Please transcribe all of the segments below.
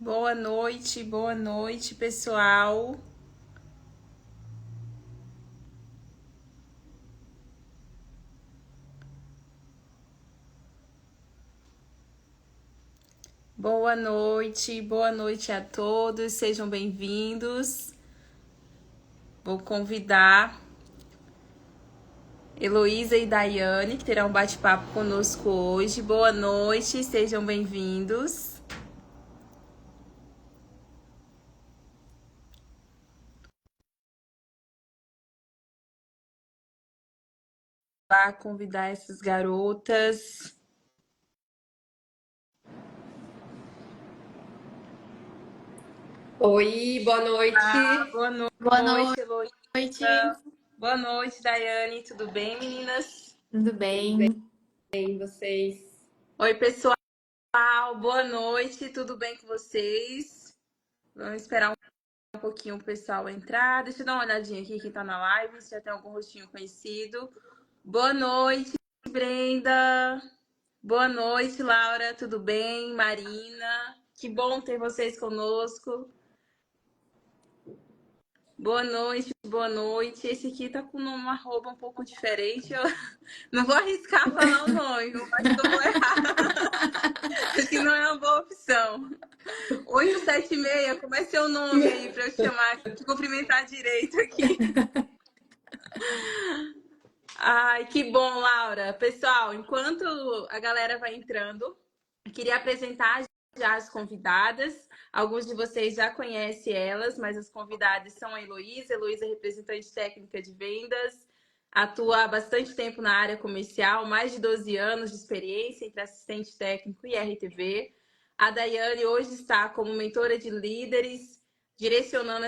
Boa noite, pessoal. Boa noite a todos, sejam bem-vindos. Vou convidar Heloísa e Daiane, que terão um bate-papo conosco hoje. Boa noite, sejam bem-vindos. Vou convidar essas garotas. Oi, boa noite. Boa noite, Boa Heloísa. noite, Boa noite, Daiane. Tudo bem, meninas? tudo bem? Bem, vocês? Oi, pessoal. Boa noite. Tudo bem com vocês? Vamos esperar um pouquinho o pessoal entrar. Deixa eu dar uma olhadinha aqui quem tá na live, se já tem algum rostinho conhecido. Boa noite, Brenda. Boa noite, Laura. Tudo bem? Marina. Que bom ter vocês conosco. Boa noite, boa noite. Esse aqui tá com uma roupa um pouco diferente. Eu não vou arriscar falar o nome, eu acho que eu vou errar. Acho que não é uma boa opção. 876, como é seu nome aí para eu chamar, te cumprimentar direito aqui? Ai, que bom, Laura. Pessoal, enquanto a galera vai entrando, eu queria apresentar já as convidadas. Alguns de vocês já conhecem elas, mas as convidadas são a Heloísa. Heloísa é representante técnica de vendas, atua há bastante tempo na área comercial, mais de 12 anos de experiência entre assistente técnico e RTV. A Daiane hoje está como mentora de líderes, direcionando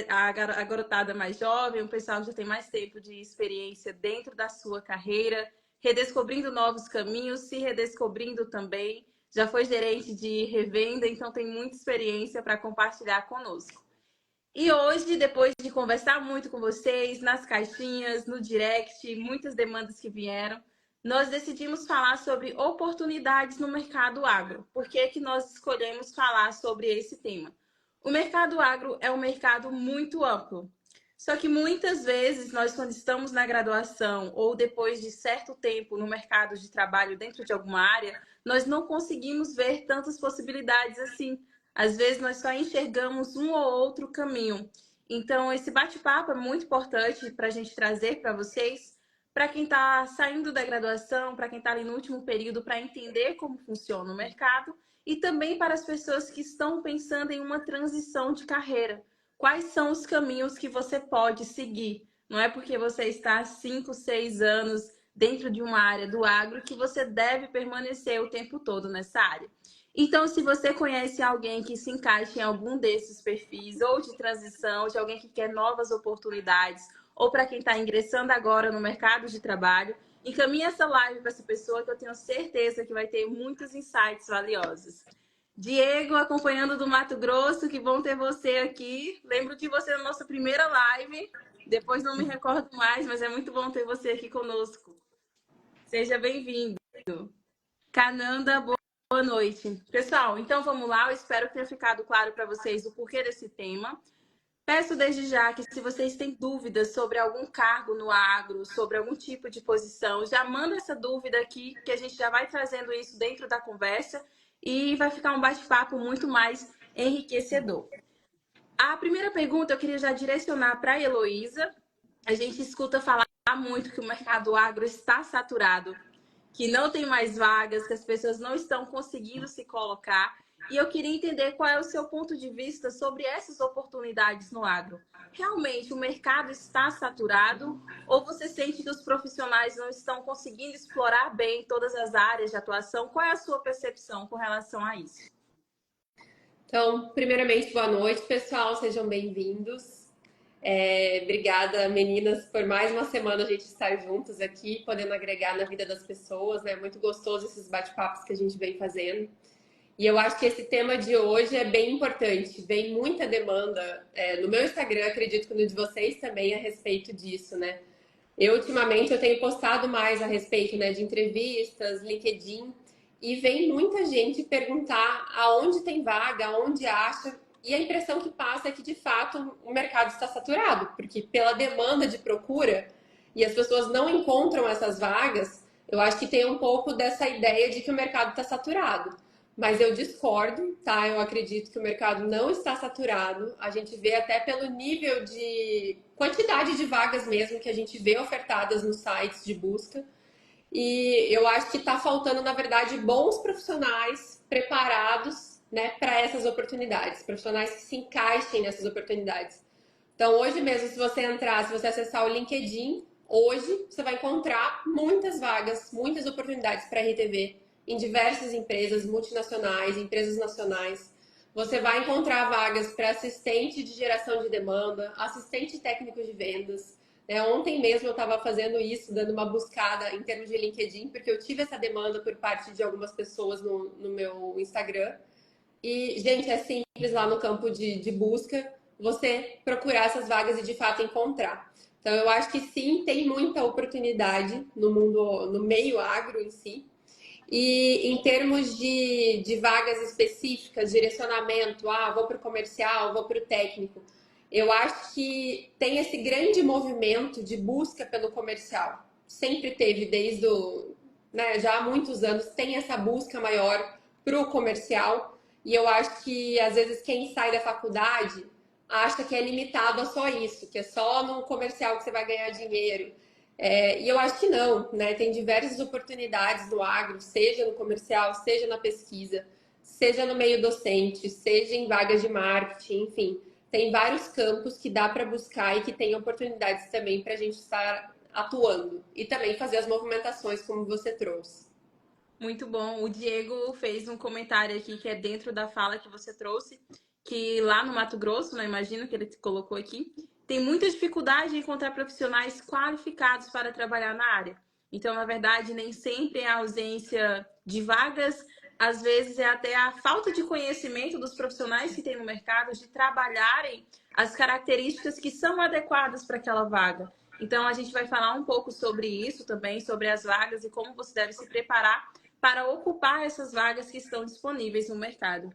a garotada mais jovem, o pessoal que já tem mais tempo de experiência dentro da sua carreira, redescobrindo novos caminhos, se redescobrindo também. Já foi gerente de revenda, então tem muita experiência para compartilhar conosco. E hoje, depois de conversar muito com vocês, nas caixinhas, no direct, muitas demandas que vieram, nós decidimos falar sobre oportunidades no mercado agro. Por que que nós escolhemos falar sobre esse tema? O mercado agro é um mercado muito amplo. Só que muitas vezes nós, quando estamos na graduação ou depois de certo tempo no mercado de trabalho dentro de alguma área, nós não conseguimos ver tantas possibilidades assim. Às vezes nós só enxergamos um ou outro caminho. Então, esse bate-papo é muito importante para a gente trazer para vocês, para quem está saindo da graduação, para quem está ali no último período, para entender como funciona o mercado e também para as pessoas que estão pensando em uma transição de carreira. Quais são os caminhos que você pode seguir? Não é porque você está há 5, 6 anos dentro de uma área do agro que você deve permanecer o tempo todo nessa área. Então, se você conhece alguém que se encaixe em algum desses perfis, ou de transição, de alguém que quer novas oportunidades, ou para quem está ingressando agora no mercado de trabalho, encaminhe essa live para essa pessoa que eu tenho certeza que vai ter muitos insights valiosos. Diego, acompanhando do Mato Grosso, que bom ter você aqui. Lembro de você na nossa primeira live, depois não me recordo mais, mas é muito bom ter você aqui conosco. Seja bem-vindo. Cananda, boa noite. Pessoal, então vamos lá. Eu espero que tenha ficado claro para vocês o porquê desse tema. Peço desde já que, se vocês têm dúvidas sobre algum cargo no agro, sobre algum tipo de posição, já manda essa dúvida aqui, que a gente já vai trazendo isso dentro da conversa e vai ficar um bate-papo muito mais enriquecedor. A primeira pergunta eu queria já direcionar para a Heloísa. A gente escuta falar muito que o mercado agro está saturado, que não tem mais vagas, que as pessoas não estão conseguindo se colocar. E eu queria entender qual é o seu ponto de vista sobre essas oportunidades no agro. Realmente o mercado está saturado ou você sente que os profissionais não estão conseguindo explorar bem todas as áreas de atuação? Qual é a sua percepção com relação a isso? Então, primeiramente, boa noite, pessoal, sejam bem-vindos. Obrigada, meninas, por mais uma semana a gente estar juntos aqui, podendo agregar na vida das pessoas, né? Muito gostoso esses bate-papos que a gente vem fazendo. E eu acho que esse tema de hoje é bem importante, vem muita demanda no meu Instagram, acredito que no de vocês também, a respeito disso, né? Ultimamente, eu tenho postado mais a respeito, né, de entrevistas, LinkedIn, e vem muita gente perguntar aonde tem vaga, aonde acha, e a impressão que passa é que de fato o mercado está saturado, porque pela demanda de procura e as pessoas não encontram essas vagas, eu acho que tem um pouco dessa ideia de que o mercado está saturado. Mas eu discordo, tá? Eu acredito que o mercado não está saturado. A gente vê até pelo nível de quantidade de vagas mesmo que a gente vê ofertadas nos sites de busca. E eu acho que está faltando, na verdade, bons profissionais preparados, né, para essas oportunidades, profissionais que se encaixem nessas oportunidades. Então, hoje mesmo, se você entrar, se você acessar o LinkedIn, hoje você vai encontrar muitas vagas, muitas oportunidades para RTV em diversas empresas multinacionais, empresas nacionais. Você vai encontrar vagas para assistente de geração de demanda, assistente técnico de vendas. Ontem mesmo eu estava fazendo isso, dando uma buscada em termos de LinkedIn, porque eu tive essa demanda por parte de algumas pessoas no meu Instagram. E, gente, é simples lá no campo de busca você procurar essas vagas e de fato encontrar. Então, eu acho que sim, tem muita oportunidade no mundo, no meio agro em si. E em termos de vagas específicas, direcionamento, vou para o comercial, vou para o técnico, eu acho que tem esse grande movimento de busca pelo comercial. Sempre teve, desde já há muitos anos, tem essa busca maior para o comercial. E eu acho que, às vezes, quem sai da faculdade acha que é limitado a só isso, que é só no comercial que você vai ganhar dinheiro. E eu acho que não, né? Tem diversas oportunidades no agro, seja no comercial, seja na pesquisa, seja no meio docente, seja em vagas de marketing, enfim. Tem vários campos que dá para buscar e que tem oportunidades também para a gente estar atuando e também fazer as movimentações como você trouxe. Muito bom. O Diego fez um comentário aqui que é dentro da fala que você trouxe, que lá no Mato Grosso, né, imagino que ele colocou aqui, tem muita dificuldade em encontrar profissionais qualificados para trabalhar na área. Então, na verdade, nem sempre é a ausência de vagas, às vezes é até a falta de conhecimento dos profissionais que tem no mercado de trabalharem as características que são adequadas para aquela vaga. Então, a gente vai falar um pouco sobre isso também, sobre as vagas e como você deve se preparar para ocupar essas vagas que estão disponíveis no mercado.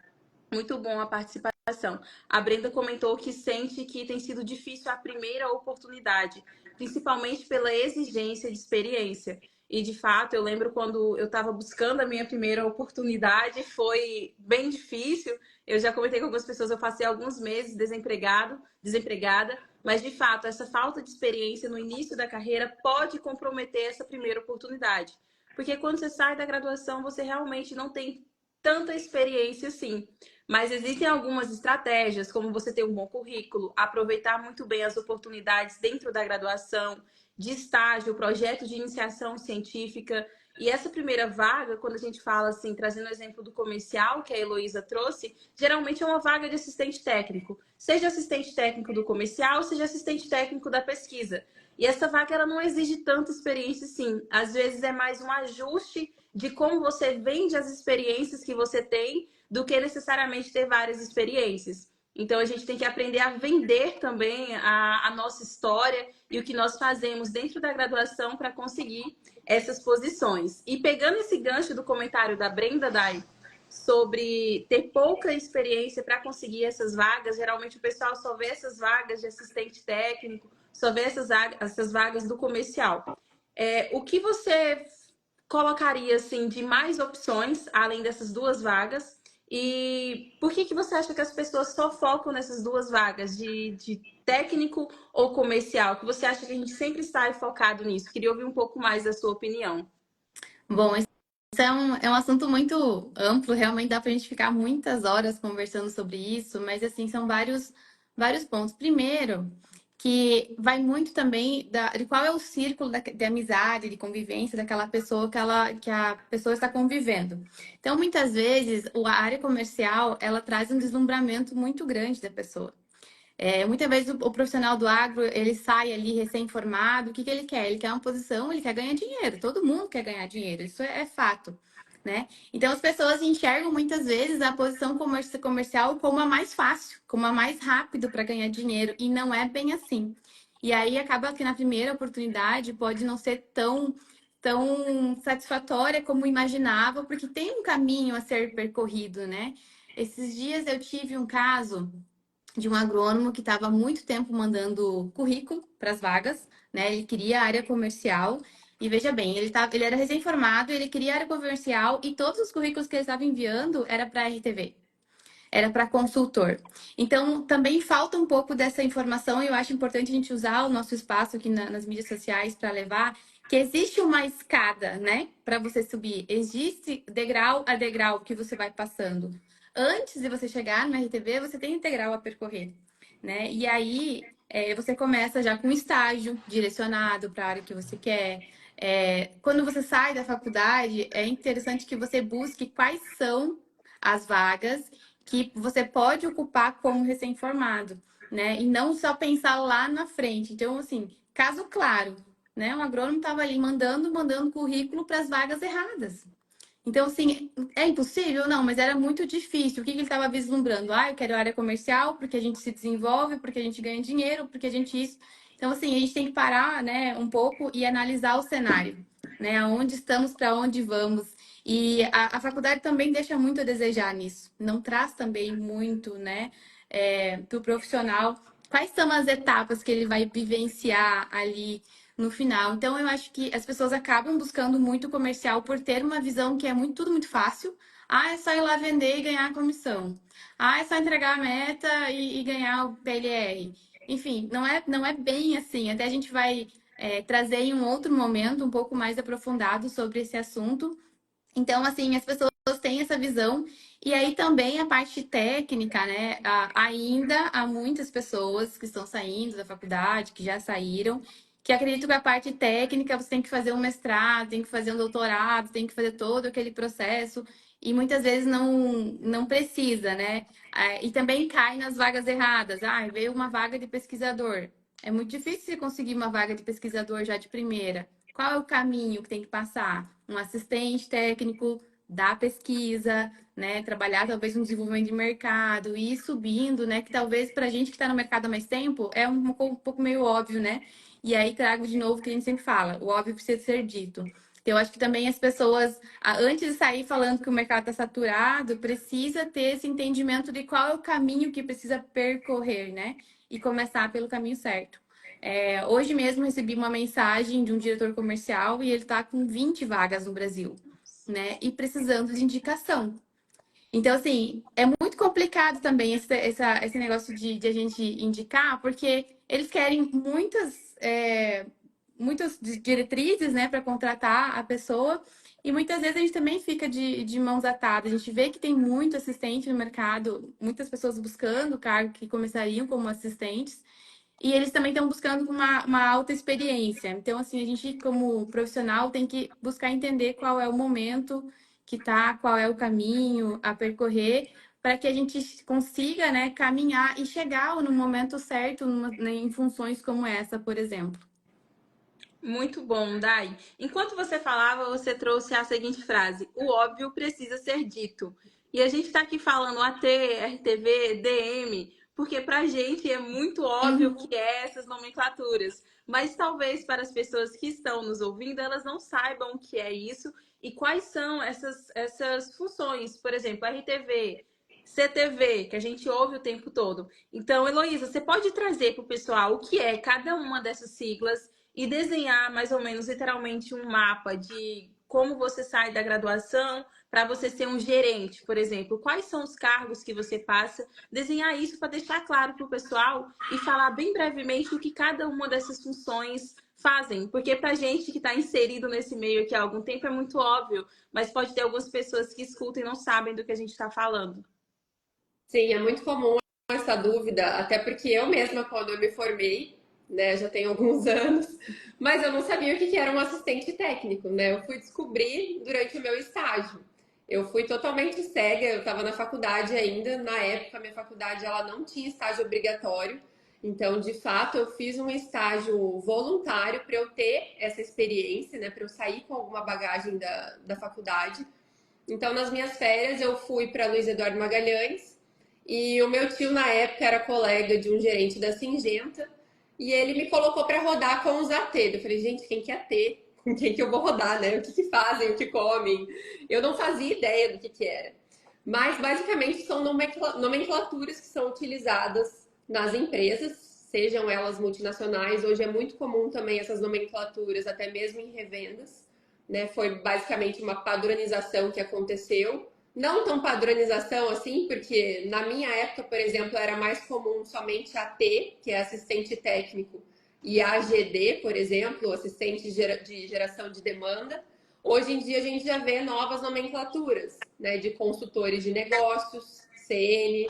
Muito bom a participação. A Brenda comentou que sente que tem sido difícil a primeira oportunidade, principalmente pela exigência de experiência. E, de fato, eu lembro quando eu estava buscando a minha primeira oportunidade, foi bem difícil. Eu já comentei com algumas pessoas, eu passei alguns meses desempregada, mas, de fato, essa falta de experiência no início da carreira pode comprometer essa primeira oportunidade. Porque quando você sai da graduação, você realmente não tem tanta experiência assim. Mas existem algumas estratégias, como você ter um bom currículo, aproveitar muito bem as oportunidades dentro da graduação, de estágio, projeto de iniciação científica. E essa primeira vaga, quando a gente fala assim, trazendo o exemplo do comercial que a Heloísa trouxe, geralmente é uma vaga de assistente técnico. Seja assistente técnico do comercial, seja assistente técnico da pesquisa. E essa vaga ela não exige tanta experiência, sim. Às vezes é mais um ajuste de como você vende as experiências que você tem do que necessariamente ter várias experiências. Então a gente tem que aprender a vender também a nossa história e o que nós fazemos dentro da graduação para conseguir essas posições. E pegando esse gancho do comentário da Brenda Dai sobre ter pouca experiência para conseguir essas vagas, geralmente o pessoal só vê essas vagas de assistente técnico, só vê essas vagas do comercial. O que você colocaria assim de mais opções além dessas duas vagas? E por que você acha que as pessoas só focam nessas duas vagas de técnico ou comercial? Que você acha que a gente sempre está focado nisso? Queria ouvir um pouco mais da sua opinião. Bom, isso é um assunto muito amplo, realmente dá para a gente ficar muitas horas conversando sobre isso, mas assim, são vários pontos. Primeiro, que vai muito também de qual é o círculo de amizade, de convivência daquela pessoa que a pessoa está convivendo. Então, muitas vezes, a área comercial, ela traz um deslumbramento muito grande da pessoa. Muitas vezes o profissional do agro, ele sai ali recém-formado, o que ele quer? Ele quer uma posição, ele quer ganhar dinheiro. Todo mundo quer ganhar dinheiro, isso é fato, né? Então as pessoas enxergam muitas vezes a posição comercial como a mais fácil, como a mais rápido para ganhar dinheiro, e não é bem assim. E aí acaba que na primeira oportunidade pode não ser tão satisfatória como imaginava, porque tem um caminho a ser percorrido, né? Esses dias eu tive um caso de um agrônomo que estava há muito tempo mandando currículo para as vagas, né? Ele queria área comercial. E veja bem, ele era recém-formado, ele queria área comercial e todos os currículos que ele estava enviando era para RTV, era para consultor. Então, também falta um pouco dessa informação e eu acho importante a gente usar o nosso espaço aqui nas mídias sociais para levar que existe uma escada, né, para você subir. Existe degrau a degrau que você vai passando. Antes de você chegar no RTV, você tem um degrau a percorrer, né? E aí você começa já com um estágio direcionado para a área que você quer. Quando você sai da faculdade, é interessante que você busque quais são as vagas que você pode ocupar como recém-formado, né? E não só pensar lá na frente. Então, assim, caso claro, né? O agrônomo estava ali mandando currículo para as vagas erradas. Então, assim, é impossível? Não, mas era muito difícil. O que que ele estava vislumbrando? Ah, eu quero área comercial porque a gente se desenvolve, porque a gente ganha dinheiro, porque a gente isso. Então, assim, a gente tem que parar, né, um pouco e analisar o cenário, né? Aonde estamos, para onde vamos. E a faculdade também deixa muito a desejar nisso. Não traz também muito, né, para o profissional. Quais são as etapas que ele vai vivenciar ali no final? Então, eu acho que as pessoas acabam buscando muito comercial por ter uma visão que é tudo muito fácil. Ah, é só ir lá vender e ganhar a comissão. Ah, é só entregar a meta e ganhar o PLR. Enfim, não é bem assim. Até a gente vai trazer em um outro momento um pouco mais aprofundado sobre esse assunto. Então, assim, as pessoas têm essa visão. E aí também a parte técnica, né? Ainda há muitas pessoas que estão saindo da faculdade, que já saíram, que acreditam que a parte técnica você tem que fazer um mestrado, tem que fazer um doutorado, tem que fazer todo aquele processo. E muitas vezes não precisa, né? E também cai nas vagas erradas. Ah, veio uma vaga de pesquisador. É muito difícil você conseguir uma vaga de pesquisador já de primeira. Qual é o caminho que tem que passar? Um assistente técnico da pesquisa, né? Trabalhar talvez no desenvolvimento de mercado e ir subindo, né? Que talvez para a gente que está no mercado há mais tempo é um pouco meio óbvio, né? E aí trago de novo o que a gente sempre fala: o óbvio precisa ser dito. Então, eu acho que também as pessoas, antes de sair falando que o mercado está saturado, precisa ter esse entendimento de qual é o caminho que precisa percorrer, né? E começar pelo caminho certo. Hoje mesmo recebi uma mensagem de um diretor comercial e ele está com 20 vagas no Brasil, né? E precisando de indicação. Então, assim, é muito complicado também esse negócio de a gente indicar, porque eles querem muitas diretrizes, né, para contratar a pessoa. E muitas vezes a gente também fica de mãos atadas. A gente vê que tem muito assistente no mercado, muitas pessoas buscando cargo que começariam como assistentes. E eles também estão buscando uma alta experiência. Então, assim, a gente, como profissional, tem que buscar entender qual é o momento que tá, qual é o caminho a percorrer, para que a gente consiga, né, caminhar e chegar no momento certo em funções como essa, por exemplo. Muito bom, Dai. Enquanto você falava, você trouxe a seguinte frase: o óbvio precisa ser dito. E a gente está aqui falando AT, RTV, DM, porque para a gente é muito óbvio o Uhum. que é essas nomenclaturas. Mas talvez para as pessoas que estão nos ouvindo, elas não saibam o que é isso e quais são essas funções. Por exemplo, RTV, CTV, que a gente ouve o tempo todo. Então, Heloísa, você pode trazer para o pessoal o que é cada uma dessas siglas e desenhar mais ou menos literalmente um mapa de como você sai da graduação para você ser um gerente, por exemplo. Quais são os cargos que você passa? Desenhar isso para deixar claro para o pessoal e falar bem brevemente o que cada uma dessas funções fazem. Porque para a gente que está inserido nesse meio aqui há algum tempo é muito óbvio, mas pode ter algumas pessoas que escutam e não sabem do que a gente está falando. Sim, é muito comum essa dúvida, até porque eu mesma, quando eu me formei, né, já tem alguns anos, mas eu não sabia o que era um assistente técnico, né? Eu fui descobrir durante o meu estágio. Eu fui totalmente cega, eu estava na faculdade ainda, na época a minha faculdade ela não tinha estágio obrigatório, então de fato eu fiz um estágio voluntário para eu ter essa experiência, né, para eu sair com alguma bagagem da faculdade. Então nas minhas férias eu fui para Luiz Eduardo Magalhães, e o meu tio, na época, era colega de um gerente da Singenta. E ele me colocou para rodar com os AT. Eu falei, gente, quem que é AT? com quem que eu vou rodar, né? O que que fazem, o que comem. Eu não fazia ideia do que era. Mas, basicamente, são nomenclaturas que são utilizadas nas empresas, sejam elas multinacionais. Hoje é muito comum também essas nomenclaturas, até mesmo em revendas, né? Foi basicamente uma padronização que aconteceu. Não tão padronização assim, porque na minha época, por exemplo, era mais comum somente a T, que é assistente técnico, e a AGD, por exemplo, assistente de geração de demanda. Hoje em dia a gente já vê novas nomenclaturas, né, de consultores de negócios, CN,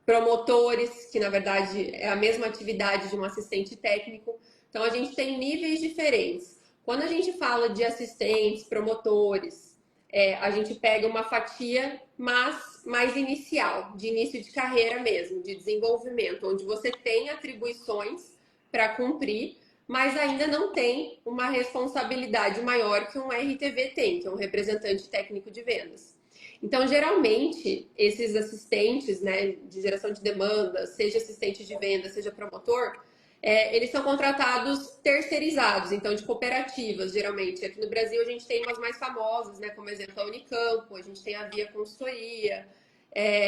promotores, que na verdade é a mesma atividade de um assistente técnico. Então a gente tem níveis diferentes. Quando a gente fala de assistentes, promotores, a gente pega uma fatia mais inicial, de início de carreira mesmo, de desenvolvimento, onde você tem atribuições para cumprir, mas ainda não tem uma responsabilidade maior que um RTV tem, que é um representante técnico de vendas. Então, geralmente, esses assistentes, né, de geração de demanda, seja assistente de venda, seja promotor, eles são contratados terceirizados, então de cooperativas, geralmente. Aqui no Brasil a gente tem umas mais famosas, né, como exemplo a Unicampo, a gente tem a Via Consultoria,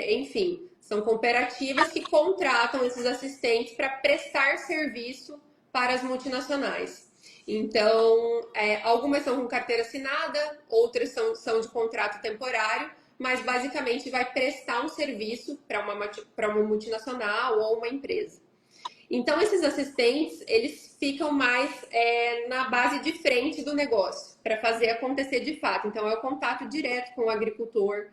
enfim, são cooperativas que contratam esses assistentes para prestar serviço para as multinacionais. Então, algumas são com carteira assinada, outras são de contrato temporário, mas basicamente vai prestar um serviço para uma multinacional ou uma empresa. Então, esses assistentes, eles ficam mais na base de frente do negócio, para fazer acontecer de fato. Então, é o contato direto com o agricultor,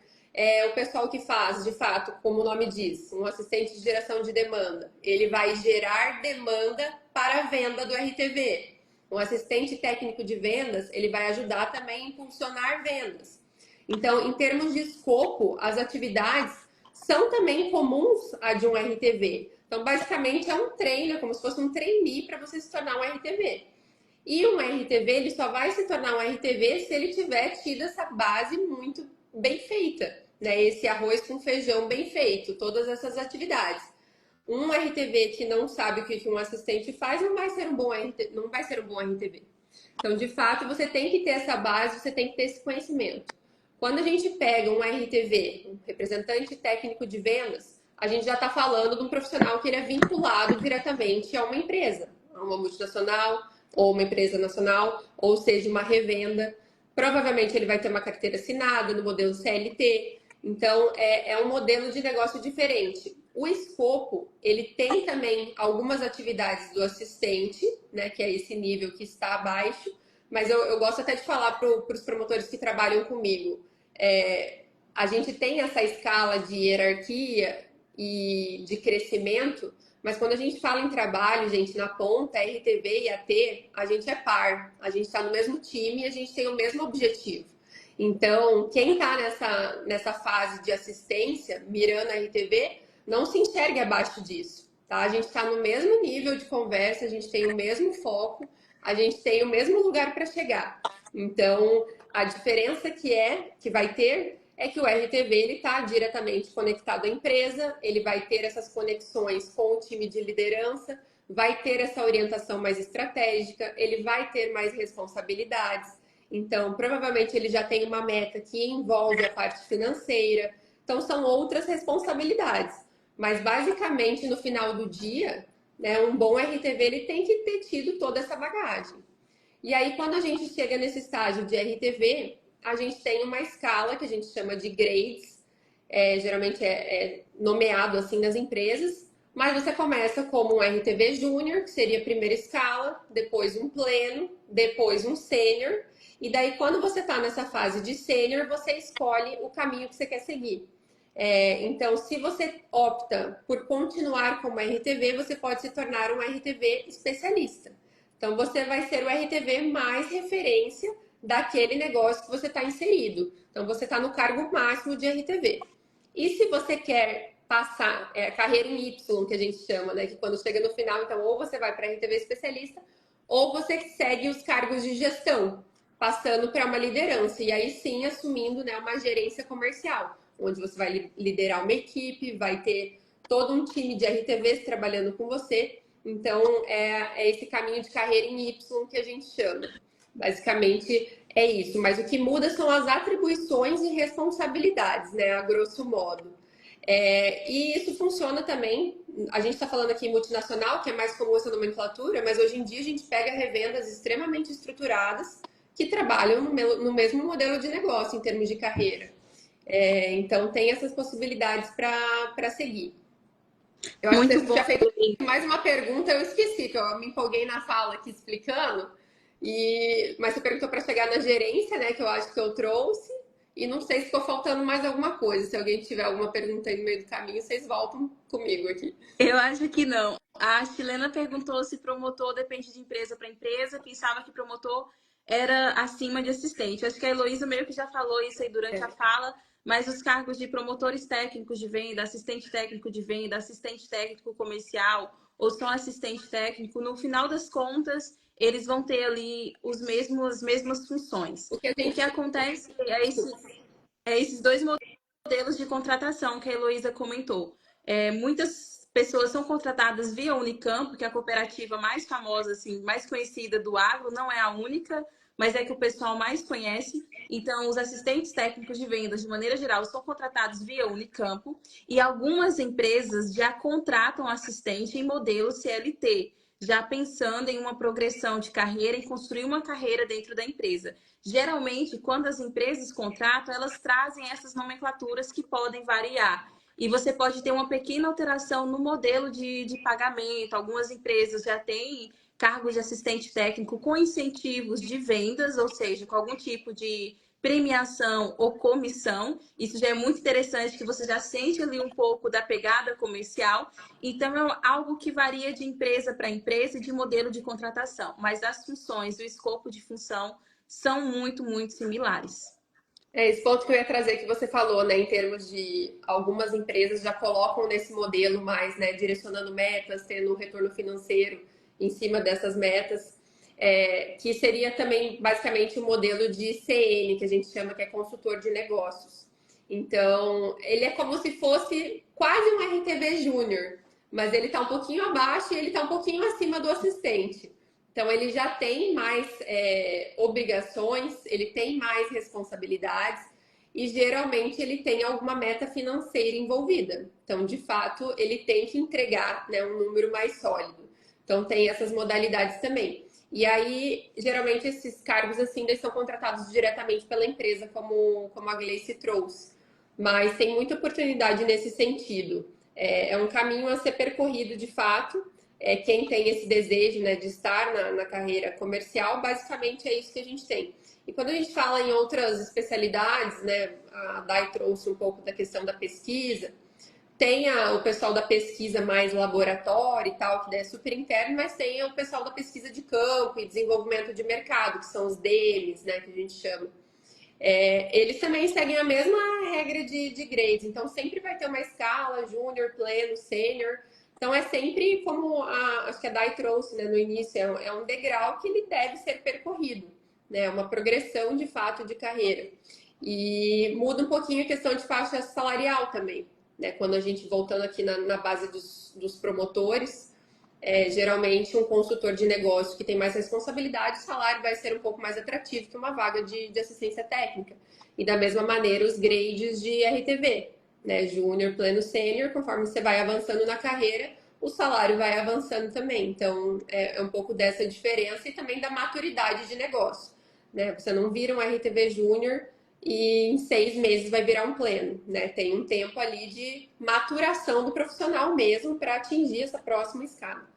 o pessoal que faz, de fato, como o nome diz, um assistente de geração de demanda. Ele vai gerar demanda para a venda do RTV. Um assistente técnico de vendas, ele vai ajudar também a impulsionar vendas. Então, em termos de escopo, as atividades são também comuns à de um RTV. Então, basicamente, é um treino, é como se fosse um trainee para você se tornar um RTV. E um RTV, ele só vai se tornar um RTV se ele tiver tido essa base muito bem feita, né? Esse arroz com feijão bem feito, todas essas atividades. Um RTV que não sabe o que um assistente faz não vai ser um bom RTV. Então, de fato, você tem que ter essa base, você tem que ter esse conhecimento. Quando a gente pega um RTV, um representante técnico de vendas, a gente já está falando de um profissional que ele é vinculado diretamente a uma empresa, a uma multinacional, ou uma empresa nacional, ou seja, uma revenda. Provavelmente ele vai ter uma carteira assinada no modelo CLT. Então, é um modelo de negócio diferente. O escopo, ele tem também algumas atividades do assistente, né, que é esse nível que está abaixo, mas eu gosto até de falar para os promotores que trabalham comigo. A gente tem essa escala de hierarquia e de crescimento, mas quando a gente fala em trabalho, gente, na ponta, RTV e AT, a gente é par. A gente está no mesmo time e a gente tem o mesmo objetivo. Então, quem está nessa fase de assistência, mirando a RTV, não se enxergue abaixo disso, tá? A gente está no mesmo nível de conversa, a gente tem o mesmo foco, a gente tem o mesmo lugar para chegar. Então, a diferença que vai ter é que o RTV ele está diretamente conectado à empresa, ele vai ter essas conexões com o time de liderança, vai ter essa orientação mais estratégica, ele vai ter mais responsabilidades. Então, provavelmente ele já tem uma meta que envolve a parte financeira. Então, são outras responsabilidades. Mas, basicamente, no final do dia, né, um bom RTV ele tem que ter tido toda essa bagagem. E aí, quando a gente chega nesse estágio de RTV, a gente tem uma escala que a gente chama de grades, geralmente é nomeado assim nas empresas, mas você começa como um RTV Júnior, que seria a primeira escala, depois um pleno, depois um sênior, e daí quando você está nessa fase de sênior, você escolhe o caminho que você quer seguir. Então, se você opta por continuar como RTV, você pode se tornar um RTV especialista. Então, você vai ser o RTV mais referência daquele negócio que você está inserido. Então, você está no cargo máximo de RTV. E se você quer passar carreira em Y, que a gente chama, né? Que quando chega no final, então, ou você vai para RTV especialista, ou você segue os cargos de gestão, passando para uma liderança. E aí sim, assumindo, né, uma gerência comercial, onde você vai liderar uma equipe, vai ter todo um time de RTVs trabalhando com você. Então, é esse caminho de carreira em Y que a gente chama. Basicamente, é isso. Mas o que muda são as atribuições e responsabilidades, né? A grosso modo. E isso funciona também. A gente está falando aqui em multinacional, que é mais comum essa nomenclatura, mas hoje em dia a gente pega revendas extremamente estruturadas que trabalham no mesmo modelo de negócio em termos de carreira. Então, tem essas possibilidades para seguir. Eu acho que Muito você bom. tinha feito mais uma pergunta, eu esqueci, que eu me empolguei na fala aqui explicando. Mas você perguntou para chegar na gerência, né? Que eu acho que eu trouxe. E não sei se ficou faltando mais alguma coisa. Se alguém tiver alguma pergunta aí no meio do caminho, vocês voltam comigo aqui. Eu acho que não. A Chilena perguntou se promotor depende de empresa para empresa. Pensava que promotor era acima de assistente. Acho que a Heloísa meio que já falou isso aí durante a fala, mas os cargos de promotores técnicos de venda, assistente técnico de venda, assistente técnico comercial ou só assistente técnico, no final das contas, eles vão ter ali as mesmas funções. O que a O que gente. acontece é esses dois modelos de contratação que a Heloísa comentou. Muitas pessoas são contratadas via Unicamp, que é a cooperativa mais famosa, assim, mais conhecida do agro, não é a única, mas é que o pessoal mais conhece. Então, os assistentes técnicos de vendas, de maneira geral, são contratados via Unicamp e algumas empresas já contratam assistente em modelo CLT, já pensando em uma progressão de carreira, em construir uma carreira dentro da empresa. Geralmente, quando as empresas contratam, elas trazem essas nomenclaturas que podem variar. E você pode ter uma pequena alteração no modelo de pagamento. Algumas empresas já têm cargos de assistente técnico com incentivos de vendas, ou seja, com algum tipo de premiação ou comissão. Isso já é muito interessante, que você já sente ali um pouco da pegada comercial. Então, é algo que varia de empresa para empresa e de modelo de contratação. Mas as funções, o escopo de função são muito, muito similares. Esse ponto que eu ia trazer que você falou, né, em termos de algumas empresas já colocam nesse modelo mais, né, direcionando metas, tendo um retorno financeiro em cima dessas metas, que seria também basicamente o modelo de CN, que a gente chama que é consultor de negócios. Então, ele é como se fosse quase um RTV júnior, mas ele está um pouquinho abaixo e ele está um pouquinho acima do assistente. Então, ele já tem mais obrigações, ele tem mais responsabilidades e geralmente ele tem alguma meta financeira envolvida. Então, de fato, ele tem que entregar, né, um número mais sólido. Então, tem essas modalidades também. E aí, geralmente, esses cargos assim, eles são contratados diretamente pela empresa, como a Gleice trouxe. Mas tem muita oportunidade nesse sentido. É um caminho a ser percorrido de fato. Quem tem esse desejo, né, de estar na carreira comercial, basicamente é isso que a gente tem. E quando a gente fala em outras especialidades, né, a Dai trouxe um pouco da questão da pesquisa, tem o pessoal da pesquisa mais laboratório e tal, que é super interno, mas tem o pessoal da pesquisa de campo e desenvolvimento de mercado, que são os DEMs, né, que a gente chama. Eles também seguem a mesma regra de grades, então sempre vai ter uma escala, júnior, pleno, sênior. Então é sempre como acho que a Dai trouxe, né, no início, é um degrau que ele deve ser percorrido, né? Uma progressão de fato de carreira. E muda um pouquinho a questão de faixa salarial também, né? Quando a gente voltando aqui na base dos promotores, geralmente um consultor de negócio que tem mais responsabilidade, o salário vai ser um pouco mais atrativo que uma vaga de assistência técnica. E da mesma maneira os grades de RTV, né? Júnior, pleno, sênior, conforme você vai avançando na carreira, o salário vai avançando também. Então é um pouco dessa diferença e também da maturidade de negócio, né? Você não vira um RTV júnior e em 6 meses vai virar um pleno, né? Tem um tempo ali de maturação do profissional mesmo para atingir essa próxima escala.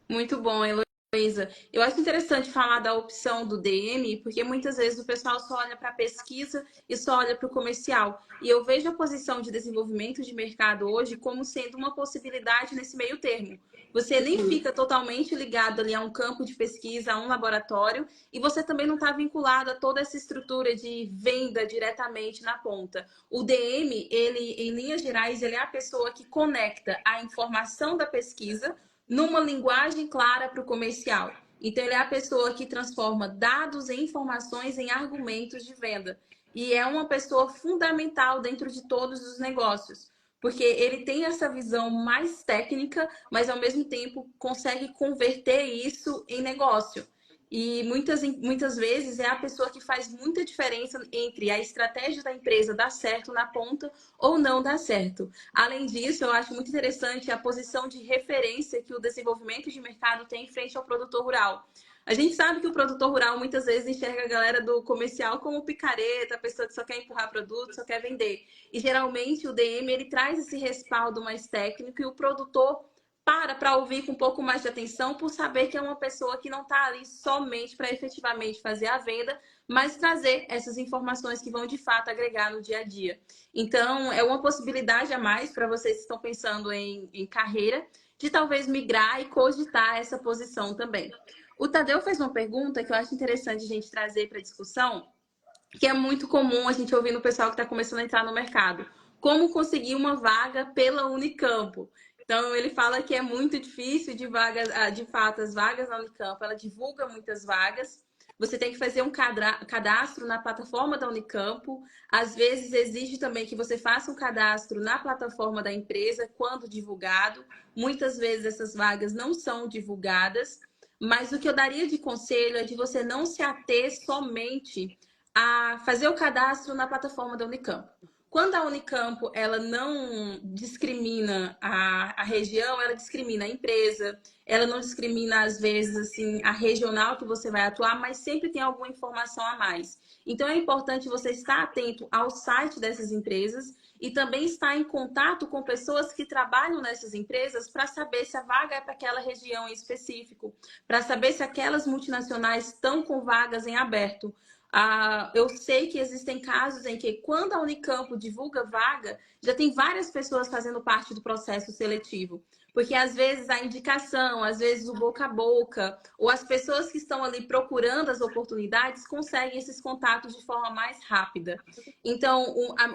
Muito bom, Heloísa. Eu acho interessante falar da opção do DM, porque muitas vezes o pessoal só olha para a pesquisa e só olha para o comercial. E eu vejo a posição de desenvolvimento de mercado hoje como sendo uma possibilidade nesse meio termo. Você nem fica totalmente ligado ali a um campo de pesquisa, a um laboratório, e você também não está vinculado a toda essa estrutura de venda diretamente na ponta. O DM, ele, em linhas gerais, ele é a pessoa que conecta a informação da pesquisa numa linguagem clara para o comercial. Então, ele é a pessoa que transforma dados e informações em argumentos de venda. E é uma pessoa fundamental dentro de todos os negócios. porque ele tem essa visão mais técnica, mas ao mesmo tempo consegue converter isso em negócio. E muitas vezes é a pessoa que faz muita diferença entre a estratégia da empresa dar certo na ponta ou não dar certo. Além disso, eu acho muito interessante a posição de referência que o desenvolvimento de mercado tem em frente ao produtor rural. A gente sabe que o produtor rural muitas vezes enxerga a galera do comercial como picareta, a pessoa que só quer empurrar produto, só quer vender. E geralmente o DM ele traz esse respaldo mais técnico e o produtor para ouvir com um pouco mais de atenção por saber que é uma pessoa que não está ali somente para efetivamente fazer a venda, mas trazer essas informações que vão de fato agregar no dia a dia. Então, é uma possibilidade a mais para vocês que estão pensando em carreira, de talvez migrar e cogitar essa posição também. O Tadeu fez uma pergunta que eu acho interessante a gente trazer para a discussão, que é muito comum a gente ouvir no pessoal que está começando a entrar no mercado. Como conseguir uma vaga pela Unicamp? Então, ele fala que é muito difícil de vagas, de fato, as vagas na Unicamp, ela divulga muitas vagas. Você tem que fazer um cadastro na plataforma da Unicamp. Às vezes, exige também que você faça um cadastro na plataforma da empresa quando divulgado. Muitas vezes, essas vagas não são divulgadas. Mas o que eu daria de conselho é de você não se ater somente a fazer o cadastro na plataforma da Unicamp. Quando a Unicamp ela não discrimina a região, ela discrimina a empresa, ela não discrimina, às vezes, assim, a regional que você vai atuar, mas sempre tem alguma informação a mais. Então, é importante você estar atento ao site dessas empresas e também estar em contato com pessoas que trabalham nessas empresas para saber se a vaga é para aquela região em específico, para saber se aquelas multinacionais estão com vagas em aberto. Eu sei que existem casos em que, quando a Unicamp divulga vaga, já tem várias pessoas fazendo parte do processo seletivo. Porque, às vezes, a indicação, às vezes, o boca a boca, ou as pessoas que estão ali procurando as oportunidades conseguem esses contatos de forma mais rápida. Então,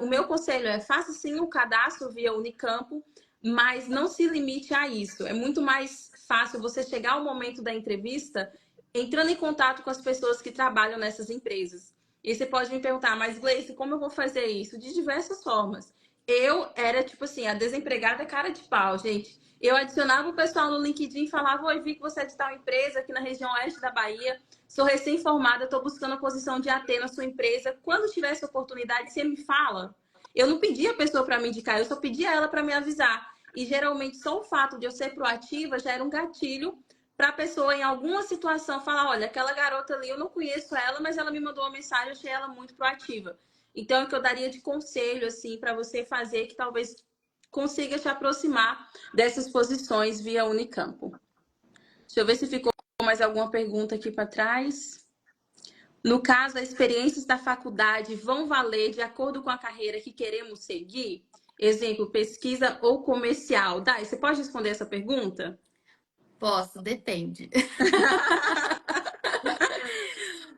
o meu conselho é: faça sim o cadastro via Unicamp, mas não se limite a isso. É muito mais fácil você chegar ao momento da entrevista entrando em contato com as pessoas que trabalham nessas empresas. E você pode me perguntar: mas Gleice, como eu vou fazer isso? De diversas formas. Eu era, tipo assim, a desempregada cara de pau, gente. Eu adicionava o pessoal no LinkedIn e falava: oi, vi que você é de tal empresa aqui na região oeste da Bahia. Sou recém-formada, estou buscando a posição de AT na sua empresa. Quando tiver essa oportunidade, você me fala. Eu não pedia a pessoa para me indicar, eu só pedia ela para me avisar. E geralmente só o fato de eu ser proativa já era um gatilho para a pessoa, em alguma situação, falar: olha, aquela garota ali, eu não conheço ela, mas ela me mandou uma mensagem, eu achei ela muito proativa. Então, é o que eu daria de conselho, assim, para você fazer, que talvez consiga te aproximar dessas posições via Unicamp. Deixa eu ver se ficou mais alguma pergunta aqui para trás. No caso, as experiências da faculdade vão valer de acordo com a carreira que queremos seguir? Exemplo, pesquisa ou comercial. Dai, você pode responder essa pergunta? Posso, depende.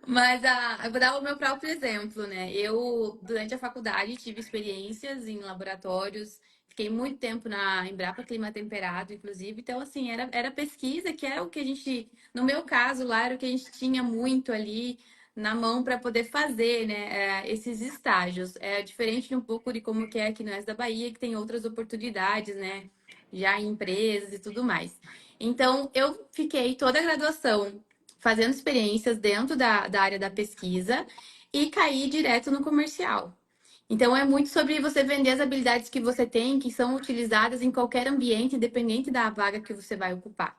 Mas eu vou dar o meu próprio exemplo, né? Eu, durante a faculdade, tive experiências em laboratórios, fiquei muito tempo na Embrapa Clima Temperado, inclusive. Então, assim, era pesquisa, que era o que a gente, no meu caso lá, era o que a gente tinha muito ali na mão para poder fazer, né? Esses estágios. É diferente um pouco de como que é aqui no Oeste da Bahia, que tem outras oportunidades, né? Já em empresas e tudo mais. Então, eu fiquei toda a graduação fazendo experiências dentro da área da pesquisa e cair direto no comercial. Então, é muito sobre você vender as habilidades que você tem, que são utilizadas em qualquer ambiente, independente da vaga que você vai ocupar.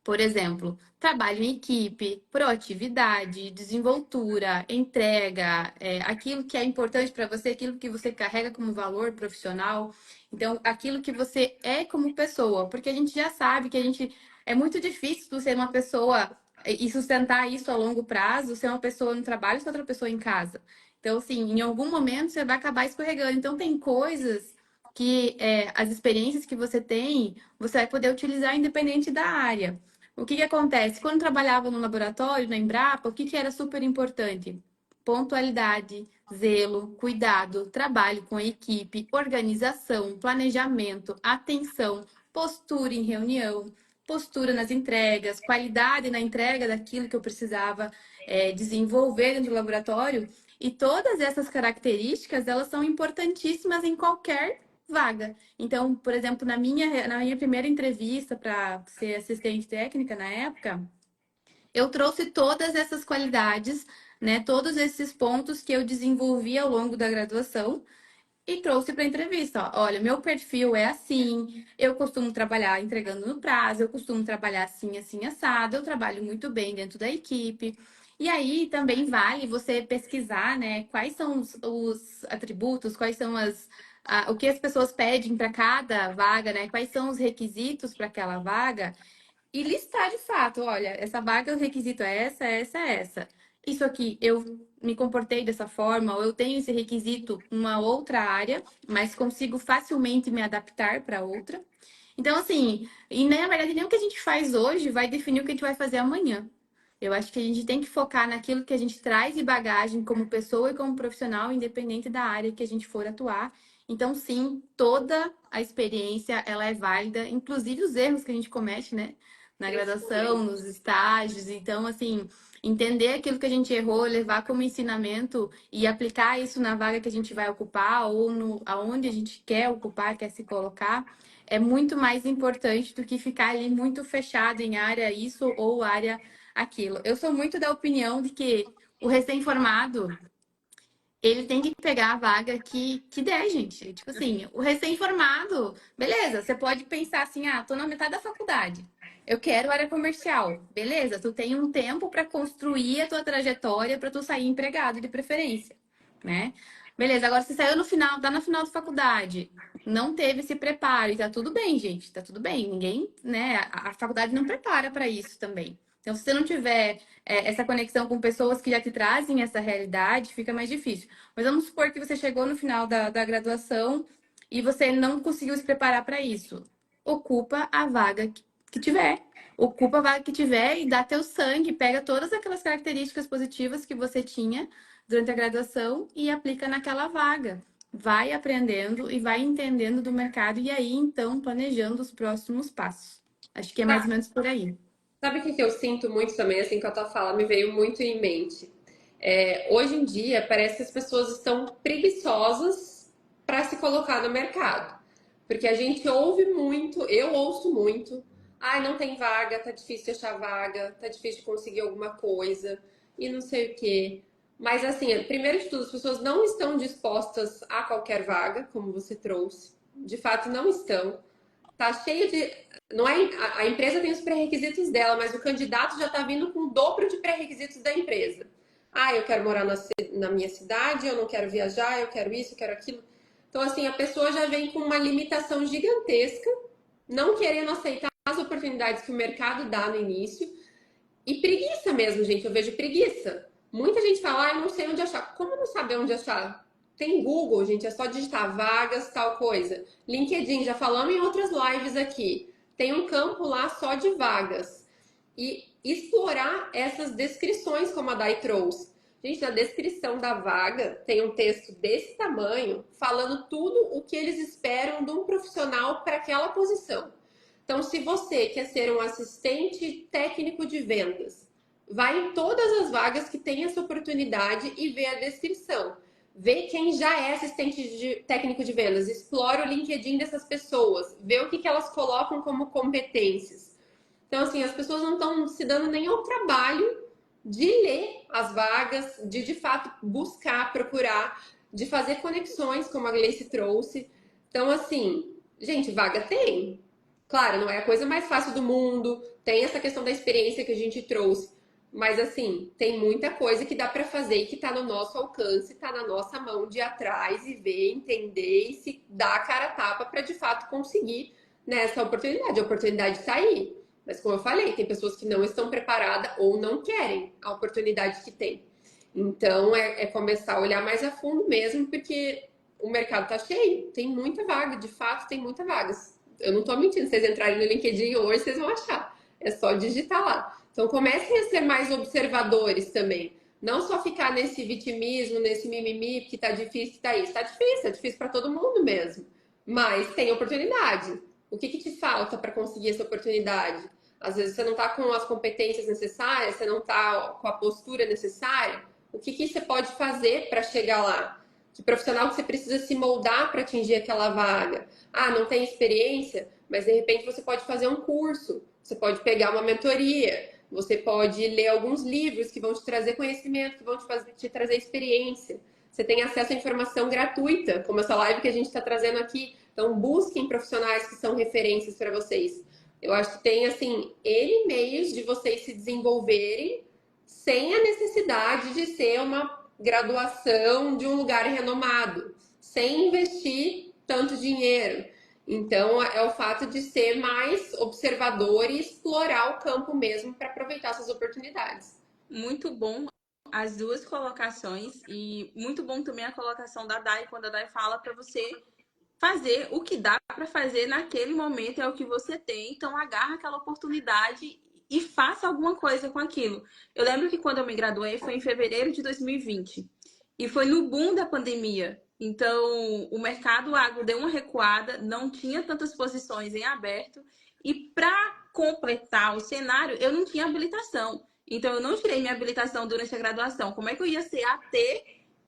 Por exemplo, trabalho em equipe, proatividade, desenvoltura, entrega, aquilo que é importante para você, aquilo que você carrega como valor profissional. Então, aquilo que você é como pessoa, porque a gente já sabe que é muito difícil ser uma pessoa e sustentar isso a longo prazo, ser uma pessoa no trabalho e ser outra pessoa em casa. Então, assim, em algum momento você vai acabar escorregando. Então, tem coisas que as experiências que você tem, você vai poder utilizar independente da área. O que acontece? Quando trabalhava no laboratório, na Embrapa, o que era super importante? Pontualidade, zelo, cuidado, trabalho com a equipe, organização, planejamento, atenção, postura em reunião, postura nas entregas, qualidade na entrega daquilo que eu precisava desenvolver dentro do laboratório. E todas essas características, elas são importantíssimas em qualquer vaga. Então, por exemplo, na minha primeira entrevista para ser assistente técnica na época, eu trouxe todas essas qualidades, né, todos esses pontos que eu desenvolvi ao longo da graduação e trouxe para a entrevista. Ó, olha, meu perfil é assim, eu costumo trabalhar entregando no prazo, eu costumo trabalhar assim, assim, assado, eu trabalho muito bem dentro da equipe. E aí também vale você pesquisar, né, quais são os atributos, quais são o que as pessoas pedem para cada vaga, né, quais são os requisitos para aquela vaga e listar de fato, olha, essa vaga, o requisito é essa, essa, essa. Isso aqui, eu me comportei dessa forma, ou eu tenho esse requisito numa outra área, mas consigo facilmente me adaptar para outra. Então, assim, e na verdade, nem o que a gente faz hoje vai definir o que a gente vai fazer amanhã. Eu acho que a gente tem que focar naquilo que a gente traz de bagagem como pessoa e como profissional, independente da área que a gente for atuar. Então, sim, toda a experiência, ela é válida, inclusive os erros que a gente comete, né? Na graduação, nos estágios. Então, assim, entender aquilo que a gente errou, levar como ensinamento e aplicar isso na vaga que a gente vai ocupar ou aonde a gente quer ocupar, quer se colocar, é muito mais importante do que ficar ali muito fechado em área isso ou área aquilo. Eu sou muito da opinião de que o recém-formado ele tem que pegar a vaga que der, gente. Tipo assim, o recém-formado, beleza, você pode pensar assim, ah, tô na metade da faculdade. Eu quero área comercial. Beleza, tu tem um tempo para construir a tua trajetória para tu sair empregado de preferência, né? Beleza, agora você saiu no final, tá no final da faculdade, não teve esse preparo e tá tudo bem, gente, tá tudo bem. Ninguém, né, a faculdade não prepara para isso também. Então, se você não tiver essa conexão com pessoas que já te trazem essa realidade, fica mais difícil. Mas vamos supor que você chegou no final da graduação e você não conseguiu se preparar para isso. Ocupa a vaga que tiver. Ocupa a vaga que tiver e dá teu sangue, pega todas aquelas características positivas que você tinha durante a graduação e aplica naquela vaga. Vai aprendendo e vai entendendo do mercado e aí então planejando os próximos passos. Acho que é mais ou menos por aí. Sabe o que que eu sinto muito também, assim, com a tua fala, me veio muito em mente? Hoje em dia, parece que as pessoas estão preguiçosas para se colocar no mercado. Porque a gente ouve muito, eu ouço muito, ai, não tem vaga, tá difícil de achar vaga, tá difícil de conseguir alguma coisa, e não sei o quê. Mas, assim, primeiro de tudo, as pessoas não estão dispostas a qualquer vaga, como você trouxe. De fato, não estão. Tá cheio de. Não é, a empresa tem os pré-requisitos dela, mas o candidato já está vindo com o dobro de pré-requisitos da empresa. Ah, eu quero morar na minha cidade, eu não quero viajar, eu quero isso, eu quero aquilo. Então, assim, a pessoa já vem com uma limitação gigantesca, não querendo aceitar as oportunidades que o mercado dá no início. E preguiça mesmo, gente, eu vejo preguiça. Muita gente fala, ah, eu não sei onde achar. Como não saber onde achar? Tem Google, gente, é só digitar vagas, tal coisa. LinkedIn, já falamos em outras lives aqui. Tem um campo lá só de vagas. E explorar essas descrições, como a Dai trouxe. Gente, na descrição da vaga tem um texto desse tamanho, falando tudo o que eles esperam de um profissional para aquela posição. Então, se você quer ser um assistente técnico de vendas, vai em todas as vagas que tem essa oportunidade e vê a descrição. Vê quem já é assistente técnico de vendas, explora o LinkedIn dessas pessoas, vê o que elas colocam como competências. Então, assim, as pessoas não estão se dando nem ao trabalho de ler as vagas, de fato buscar, procurar, de fazer conexões, como a Gleice trouxe. Então, assim, gente, vaga tem. Claro, não é a coisa mais fácil do mundo, tem essa questão da experiência que a gente trouxe, mas assim, tem muita coisa que dá para fazer e que está no nosso alcance, está na nossa mão de ir atrás e ver, entender e se dar a cara a tapa para de fato conseguir nessa oportunidade. A oportunidade está aí, mas como eu falei, tem pessoas que não estão preparadas ou não querem a oportunidade que tem. Então é começar a olhar mais a fundo mesmo, porque o mercado está cheio, tem muita vaga, de fato tem muita vagas. Eu não tô mentindo, se vocês entrarem no LinkedIn hoje, vocês vão achar. É só digitar lá. Então comecem a ser mais observadores também. Não só ficar nesse vitimismo, nesse mimimi, que tá difícil, que tá isso. Tá difícil para todo mundo mesmo. Mas tem oportunidade. O que te falta para conseguir essa oportunidade? Às vezes você não tá com as competências necessárias, você não tá com a postura necessária. O que você pode fazer para chegar lá? de profissional que você precisa se moldar para atingir aquela vaga. Ah, não tem experiência, mas de repente você pode fazer um curso, você pode pegar uma mentoria, você pode ler alguns livros que vão te trazer conhecimento, que vão te trazer experiência. Você tem acesso à informação gratuita, como essa live que a gente está trazendo aqui. Então, busquem profissionais que são referências para vocês. Eu acho que tem, assim, N meios de vocês se desenvolverem sem a necessidade de ser uma graduação de um lugar renomado, sem investir tanto dinheiro. Então, é o fato de ser mais observador e explorar o campo mesmo para aproveitar essas oportunidades. Muito bom as duas colocações e muito bom também a colocação da Dai, quando a Dai fala para você fazer o que dá para fazer naquele momento, é o que você tem, então agarra aquela oportunidade e faça alguma coisa com aquilo. Eu lembro que quando eu me graduei foi em fevereiro de 2020 e foi no boom da pandemia. Então, o mercado agro deu uma recuada, não tinha tantas posições em aberto e para completar o cenário, eu não tinha habilitação. Então, eu não tirei minha habilitação durante a graduação. Como é que eu ia ser AT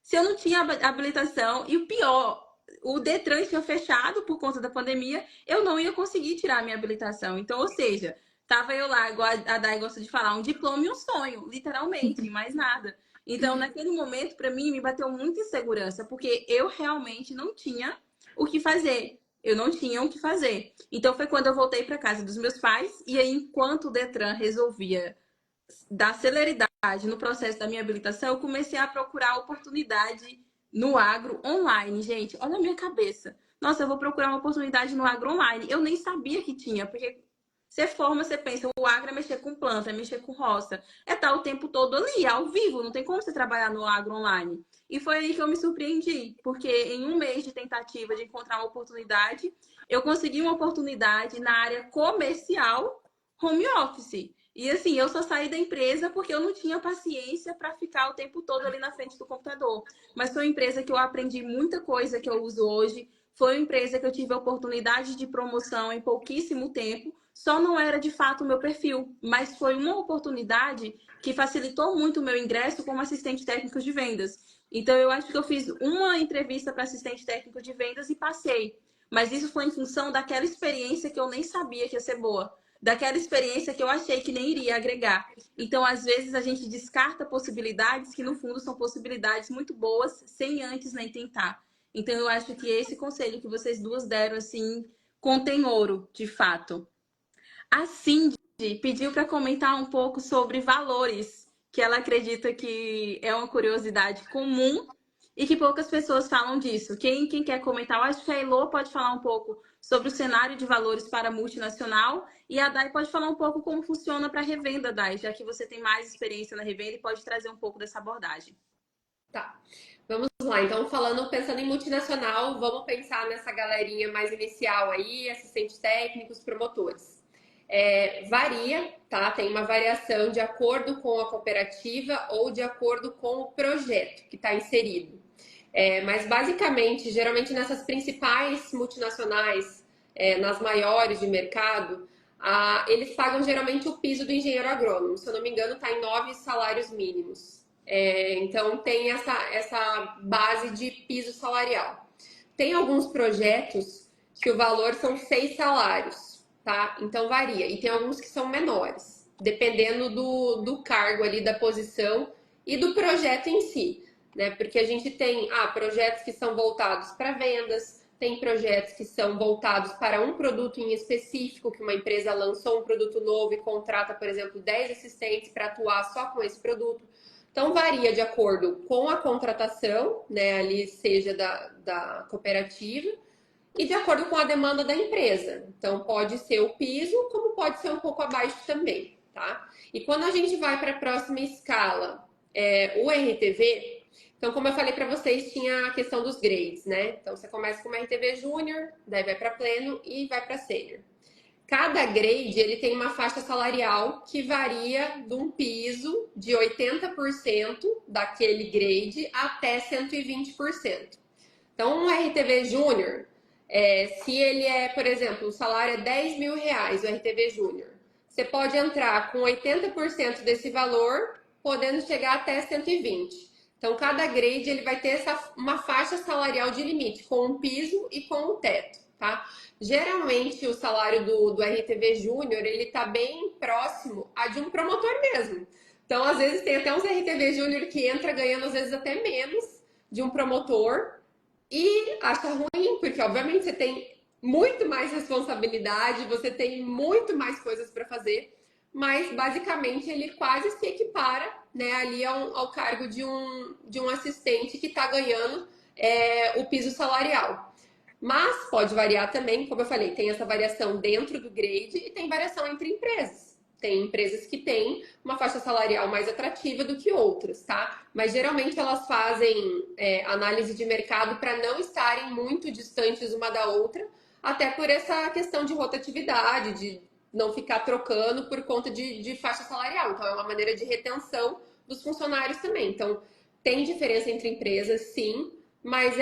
se eu não tinha habilitação? E o pior, o Detran tinha fechado por conta da pandemia, eu não ia conseguir tirar a minha habilitação. Então, ou seja, tava eu lá, igual a Dai gosta de falar, um diploma e um sonho, literalmente, mais nada. Então, naquele momento, para mim, me bateu muita insegurança, porque eu realmente não tinha o que fazer. Eu não tinha o que fazer. Então, foi quando eu voltei para casa dos meus pais, e aí, enquanto o Detran resolvia dar celeridade no processo da minha habilitação, eu comecei a procurar oportunidade no agro online. Gente, olha a minha cabeça. Nossa, eu vou procurar uma oportunidade no agro online. Eu nem sabia que tinha, porque você forma, você pensa, o agro é mexer com planta, é mexer com roça. É estar o tempo todo ali, ao vivo, não tem como você trabalhar no agro online. E foi aí que eu me surpreendi, porque em um mês de tentativa de encontrar uma oportunidade, eu consegui uma oportunidade na área comercial, home office. E assim, eu só saí da empresa porque eu não tinha paciência para ficar o tempo todo ali na frente do computador. Mas foi uma empresa que eu aprendi muita coisa que eu uso hoje. Foi uma empresa que eu tive a oportunidade de promoção em pouquíssimo tempo. Só não era de fato o meu perfil, mas foi uma oportunidade que facilitou muito o meu ingresso como assistente técnico de vendas. Então, eu acho que eu fiz uma entrevista para assistente técnico de vendas e passei. Mas isso foi em função daquela experiência que eu nem sabia que ia ser boa, daquela experiência que eu achei que nem iria agregar. Então, às vezes, a gente descarta possibilidades que, no fundo, são possibilidades muito boas, sem antes nem tentar. Então, eu acho que esse conselho que vocês duas deram, assim, contém ouro, de fato. A Cindy pediu para comentar um pouco sobre valores, que ela acredita que é uma curiosidade comum e que poucas pessoas falam disso. Quem quer comentar? Eu acho que a Elô pode falar um pouco sobre o cenário de valores para multinacional e a Dai pode falar um pouco como funciona para a revenda, Dai, já que você tem mais experiência na revenda e pode trazer um pouco dessa abordagem. Tá. Vamos lá, então pensando em multinacional, vamos pensar nessa galerinha mais inicial aí, assistentes técnicos, promotores. Varia, tá? Tem uma variação de acordo com a cooperativa ou de acordo com o projeto que está inserido. Mas basicamente, geralmente nessas principais multinacionais, nas maiores de mercado, eles pagam geralmente o piso do engenheiro agrônomo. Se eu não me engano, está em 9 salários mínimos. Então tem essa base de piso salarial. Tem alguns projetos que o valor são 6 salários, tá? Então varia. E tem alguns que são menores, dependendo do cargo ali, da posição e do projeto em si, né? Porque a gente tem projetos que são voltados para vendas, tem projetos que são voltados para um produto em específico, que uma empresa lançou um produto novo e contrata, por exemplo, 10 assistentes para atuar só com esse produto. Então, varia de acordo com a contratação, né, ali seja da cooperativa, e de acordo com a demanda da empresa. Então, pode ser o piso, como pode ser um pouco abaixo também, tá? E quando a gente vai para a próxima escala, o RTV, então, como eu falei para vocês, tinha a questão dos grades, né? Então, você começa com uma RTV Júnior, daí vai para pleno e vai para sênior. Cada grade ele tem uma faixa salarial que varia de um piso de 80% daquele grade até 120%. Então, um RTV Júnior, se ele por exemplo, o salário é 10 mil reais, o RTV Júnior, você pode entrar com 80% desse valor, podendo chegar até 120. Então, cada grade ele vai ter uma faixa salarial de limite, com um piso e com um teto, tá? Geralmente, o salário do RTV Júnior, ele tá bem próximo a de um promotor mesmo. Então, às vezes, tem até uns RTV Júnior que entra ganhando, às vezes, até menos de um promotor e acha ruim, porque, obviamente, você tem muito mais responsabilidade, você tem muito mais coisas para fazer, mas, basicamente, ele quase se equipara, né, ali ao cargo de um assistente que está ganhando o piso salarial. Mas pode variar também, como eu falei, tem essa variação dentro do grade e tem variação entre empresas. Tem empresas que têm uma faixa salarial mais atrativa do que outras, tá? Mas geralmente elas fazem análise de mercado para não estarem muito distantes uma da outra, até por essa questão de rotatividade, de não ficar trocando por conta de faixa salarial. Então, é uma maneira de retenção dos funcionários também. Então, tem diferença entre empresas, sim, mas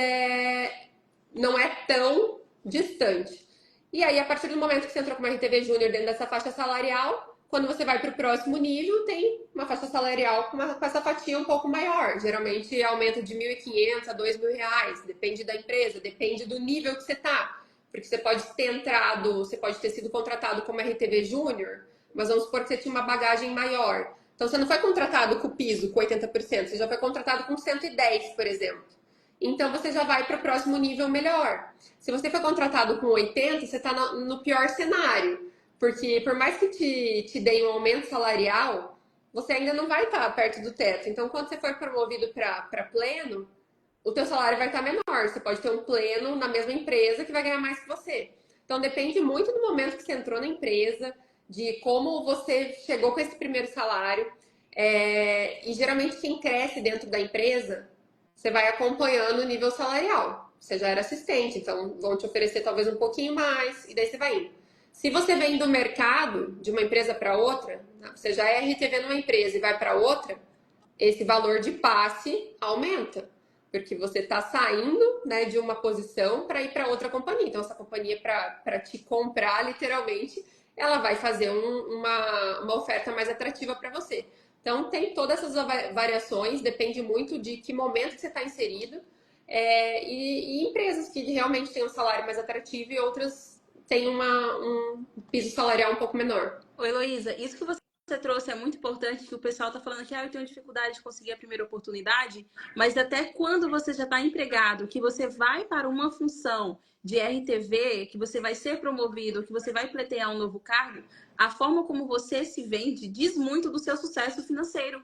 não é tão distante. E aí, a partir do momento que você entrou com uma RTV Júnior dentro dessa faixa salarial, quando você vai para o próximo nível, tem uma faixa salarial com essa fatia um pouco maior. Geralmente aumenta de 1.500 a 2.000 reais, depende da empresa, depende do nível que você está. Porque você pode ter entrado, você pode ter sido contratado como RTV Júnior, mas vamos supor que você tinha uma bagagem maior. Então você não foi contratado com o piso, com 80%, você já foi contratado com 110, por exemplo. Então você já vai para o próximo nível melhor. Se você foi contratado com 80, você está no pior cenário. Porque por mais que te deem um aumento salarial, você ainda não vai estar perto do teto. Então, quando você for promovido para pleno, o teu salário vai estar menor. Você pode ter um pleno na mesma empresa que vai ganhar mais que você. Então, depende muito do momento que você entrou na empresa, de como você chegou com esse primeiro salário. E geralmente quem cresce dentro da empresa, você vai acompanhando o nível salarial. Você já era assistente, então vão te oferecer talvez um pouquinho mais, e daí você vai indo. Se você vem do mercado, de uma empresa para outra, você já é RTV numa empresa e vai para outra, esse valor de passe aumenta. Porque você está saindo, né, de uma posição para ir para outra companhia. Então, essa companhia, para te comprar, literalmente, ela vai fazer uma oferta mais atrativa para você. Então, tem todas essas variações, depende muito de que momento que você está inserido. E empresas que realmente têm um salário mais atrativo e outras têm um piso salarial um pouco menor. Ô, Heloísa, isso que você trouxe é muito importante, que o pessoal está falando que eu tenho dificuldade de conseguir a primeira oportunidade, mas até quando você já está empregado, que você vai para uma função de RTV, que você vai ser promovido, que você vai pleitear um novo cargo, a forma como você se vende diz muito do seu sucesso financeiro.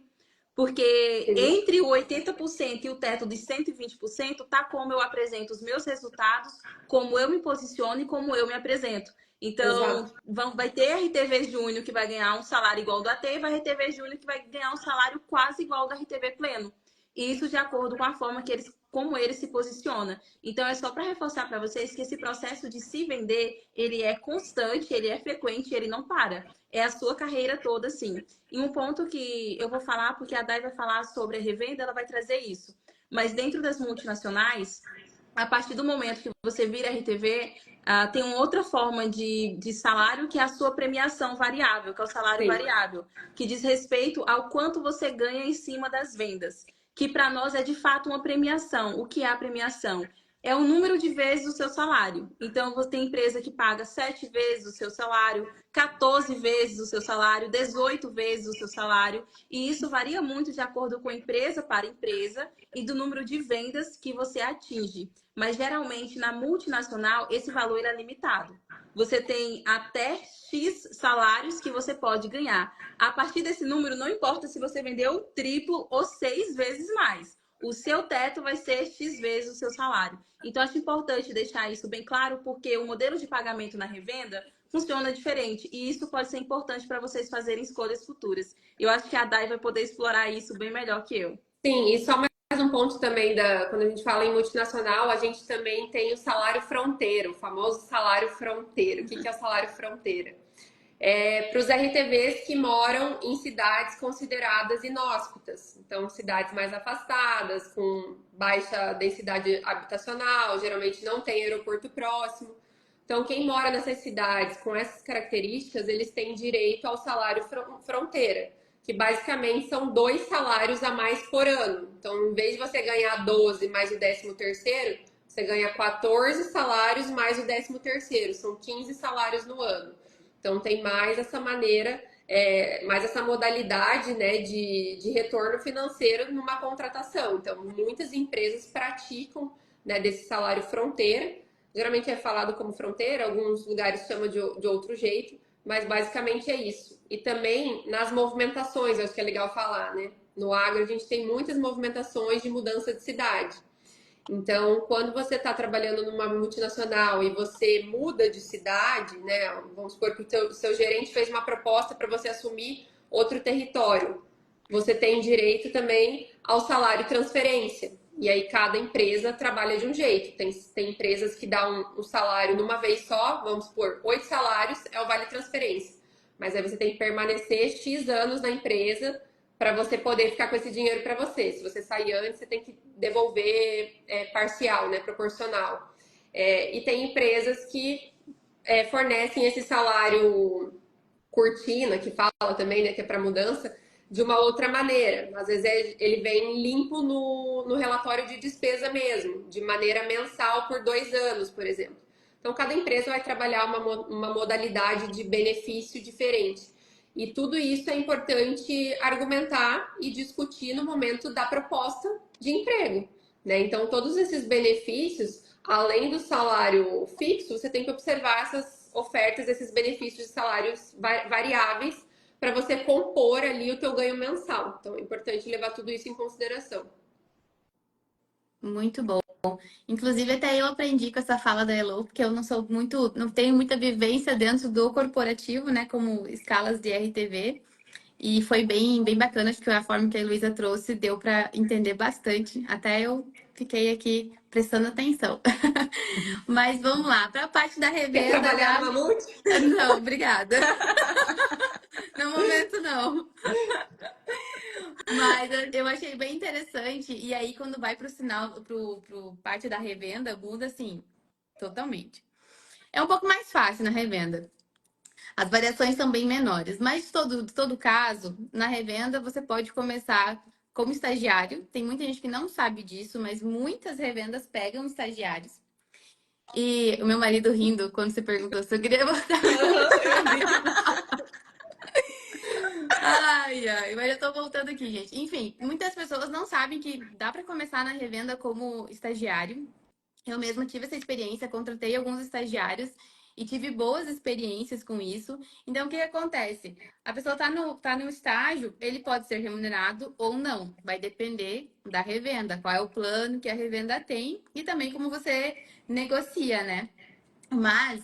Porque entre o 80% e o teto de 120% tá como eu apresento os meus resultados, como eu me posiciono e como eu me apresento. Então, vai ter RTV Júnior que vai ganhar um salário igual ao do AT e vai RTV Júnior que vai ganhar um salário quase igual ao da RTV Pleno. E isso de acordo com a forma como ele se posiciona. Então, é só para reforçar para vocês que esse processo de se vender, ele é constante, ele é frequente, ele não para. É a sua carreira toda, sim. E um ponto que eu vou falar, porque a Dai vai falar sobre a revenda, ela vai trazer isso. Mas dentro das multinacionais, a partir do momento que você vira RTV, tem uma outra forma de salário que é a sua premiação variável, que é o salário variável, que diz respeito ao quanto você ganha em cima das vendas, que para nós é de fato uma premiação. O que é a premiação? É o número de vezes o seu salário. Então, você tem empresa que paga 7 vezes o seu salário, 14 vezes o seu salário, 18 vezes o seu salário. E isso varia muito de acordo com empresa para empresa e do número de vendas que você atinge. Mas, geralmente, na multinacional, esse valor é limitado. Você tem até X salários que você pode ganhar. A partir desse número, não importa se você vendeu triplo ou 6 vezes mais. O seu teto vai ser X vezes o seu salário. Então, acho importante deixar isso bem claro, porque o modelo de pagamento na revenda funciona diferente. E isso pode ser importante para vocês fazerem escolhas futuras. Eu acho que a Dai vai poder explorar isso bem melhor que eu. Sim, e só mais um ponto também, quando a gente fala em multinacional, a gente também tem o salário fronteiro, o famoso salário fronteiro. O que é o salário fronteira? Para os RTVs que moram em cidades consideradas inóspitas. Então, cidades mais afastadas, com baixa densidade habitacional, geralmente não tem aeroporto próximo. Então, quem mora nessas cidades com essas características, eles têm direito ao salário fronteira, que basicamente são 2 salários a mais por ano. Então, em vez de você ganhar 12 mais o 13º, você ganha 14 salários mais o 13º. São 15 salários no ano. Então, tem mais essa maneira, mais essa modalidade, né, de retorno financeiro numa contratação. Então, muitas empresas praticam, né, desse salário fronteira. Geralmente é falado como fronteira, alguns lugares chamam de outro jeito, mas basicamente é isso. E também nas movimentações, acho que é legal falar, né? No agro a gente tem muitas movimentações de mudança de cidade. Então, quando você está trabalhando numa multinacional e você muda de cidade, né? Vamos supor que o seu gerente fez uma proposta para você assumir outro território. Você tem direito também ao salário transferência. E aí cada empresa trabalha de um jeito. Tem empresas que dão um salário numa vez só, vamos supor, 8 salários é o vale transferência. Mas aí você tem que permanecer X anos na empresa para você poder ficar com esse dinheiro para você. Se você sair antes, você tem que devolver parcial, né, proporcional. E tem empresas que fornecem esse salário cortina, que fala também, né, que é para mudança, de uma outra maneira. Às vezes ele vem limpo no relatório de despesa mesmo, de maneira mensal por 2 anos, por exemplo. Então, cada empresa vai trabalhar uma modalidade de benefício diferente. E tudo isso é importante argumentar e discutir no momento da proposta de emprego, né? Então, todos esses benefícios, além do salário fixo, você tem que observar essas ofertas, esses benefícios de salários variáveis para você compor ali o teu ganho mensal. Então, é importante levar tudo isso em consideração. Muito bom. Inclusive, até eu aprendi com essa fala da Elo, porque eu não tenho muita vivência dentro do corporativo, né, como escalas de RTV. E foi bem bacana, acho que a forma que a Heloísa trouxe deu para entender bastante. Até eu fiquei aqui prestando atenção. Mas vamos lá, para a parte da Quer revenda, trabalhar Gá. no Mamute? Não, obrigada. No momento, não. Mas eu achei bem interessante. E aí, quando vai pro sinal, pro parte da revenda, muda assim, totalmente. É um pouco mais fácil na revenda. As variações são bem menores. Mas, de todo caso, na revenda, você pode começar como estagiário. Tem muita gente que não sabe disso, mas muitas revendas pegam estagiários. E o meu marido rindo quando você perguntou se eu queria voltar. Ai, ai, mas eu tô voltando aqui, gente. Enfim, muitas pessoas não sabem que dá para começar na revenda como estagiário. Eu mesma tive essa experiência, contratei alguns estagiários e tive boas experiências com isso. Então, o que acontece? A pessoa tá no estágio, ele pode ser remunerado ou não. Vai depender da revenda, qual é o plano que a revenda tem e também como você negocia, né? Mas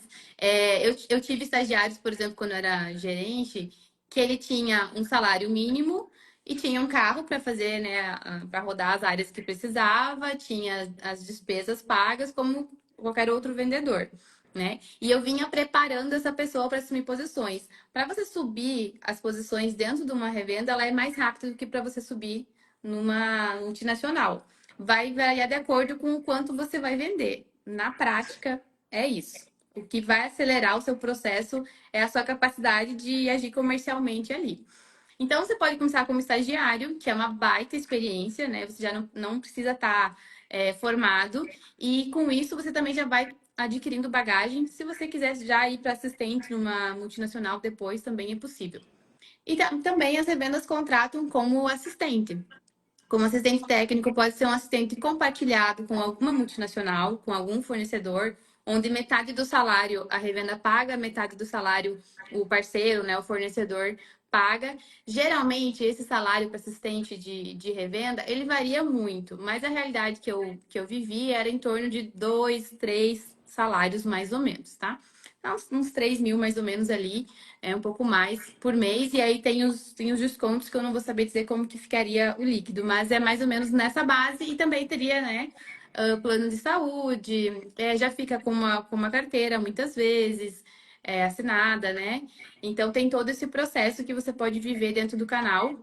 eu tive estagiários, por exemplo, quando eu era gerente, que ele tinha um salário mínimo e tinha um carro para fazer, né, para rodar as áreas que precisava, tinha as despesas pagas como qualquer outro vendedor, né? E eu vinha preparando essa pessoa para assumir posições. Para você subir as posições dentro de uma revenda, ela é mais rápida do que para você subir numa multinacional. Vai variar de acordo com o quanto você vai vender. Na prática, é isso. O que vai acelerar o seu processo é a sua capacidade de agir comercialmente ali. Então, você pode começar como estagiário, que é uma baita experiência, né? Você já não precisa estar formado. E com isso, você também já vai adquirindo bagagem. Se você quiser já ir para assistente numa multinacional depois, também é possível. E também as revendas contratam como assistente. Como assistente técnico, pode ser um assistente compartilhado com alguma multinacional, com algum fornecedor, onde metade do salário a revenda paga, metade do salário o parceiro, né, o fornecedor paga. Geralmente, esse salário para assistente de revenda, ele varia muito, mas a realidade que eu vivi era em torno de 2, 3 salários, mais ou menos, tá? Então, uns 3 mil, mais ou menos, ali, um pouco mais por mês. E aí tem os descontos que eu não vou saber dizer como que ficaria o líquido, mas é mais ou menos nessa base. E também teria, né, plano de saúde, já fica com uma carteira, muitas vezes, assinada, né? Então, tem todo esse processo que você pode viver dentro do canal.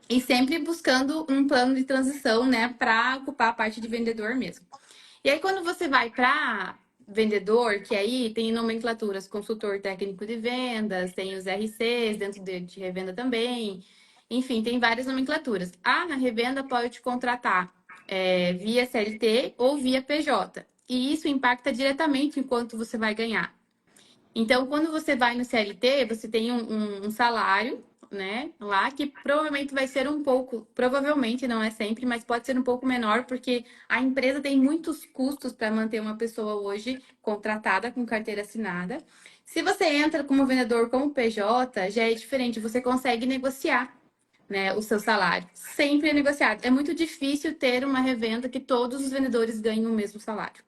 E sempre buscando um plano de transição, né, para ocupar a parte de vendedor mesmo. E aí, quando você vai para vendedor, que aí tem nomenclaturas, consultor técnico de vendas, tem os RCs dentro de revenda também. Enfim, tem várias nomenclaturas. Na revenda pode te contratar via CLT ou via PJ. E isso impacta diretamente em quanto você vai ganhar. Então, quando você vai no CLT, você tem um salário, né, lá que provavelmente vai ser um pouco, provavelmente não é sempre, mas pode ser um pouco menor, porque a empresa tem muitos custos para manter uma pessoa hoje contratada com carteira assinada. Se você entra como vendedor como PJ, já é diferente, você consegue negociar, né, o seu salário. Sempre é negociado. É muito difícil ter uma revenda que todos os vendedores ganhem o mesmo salário.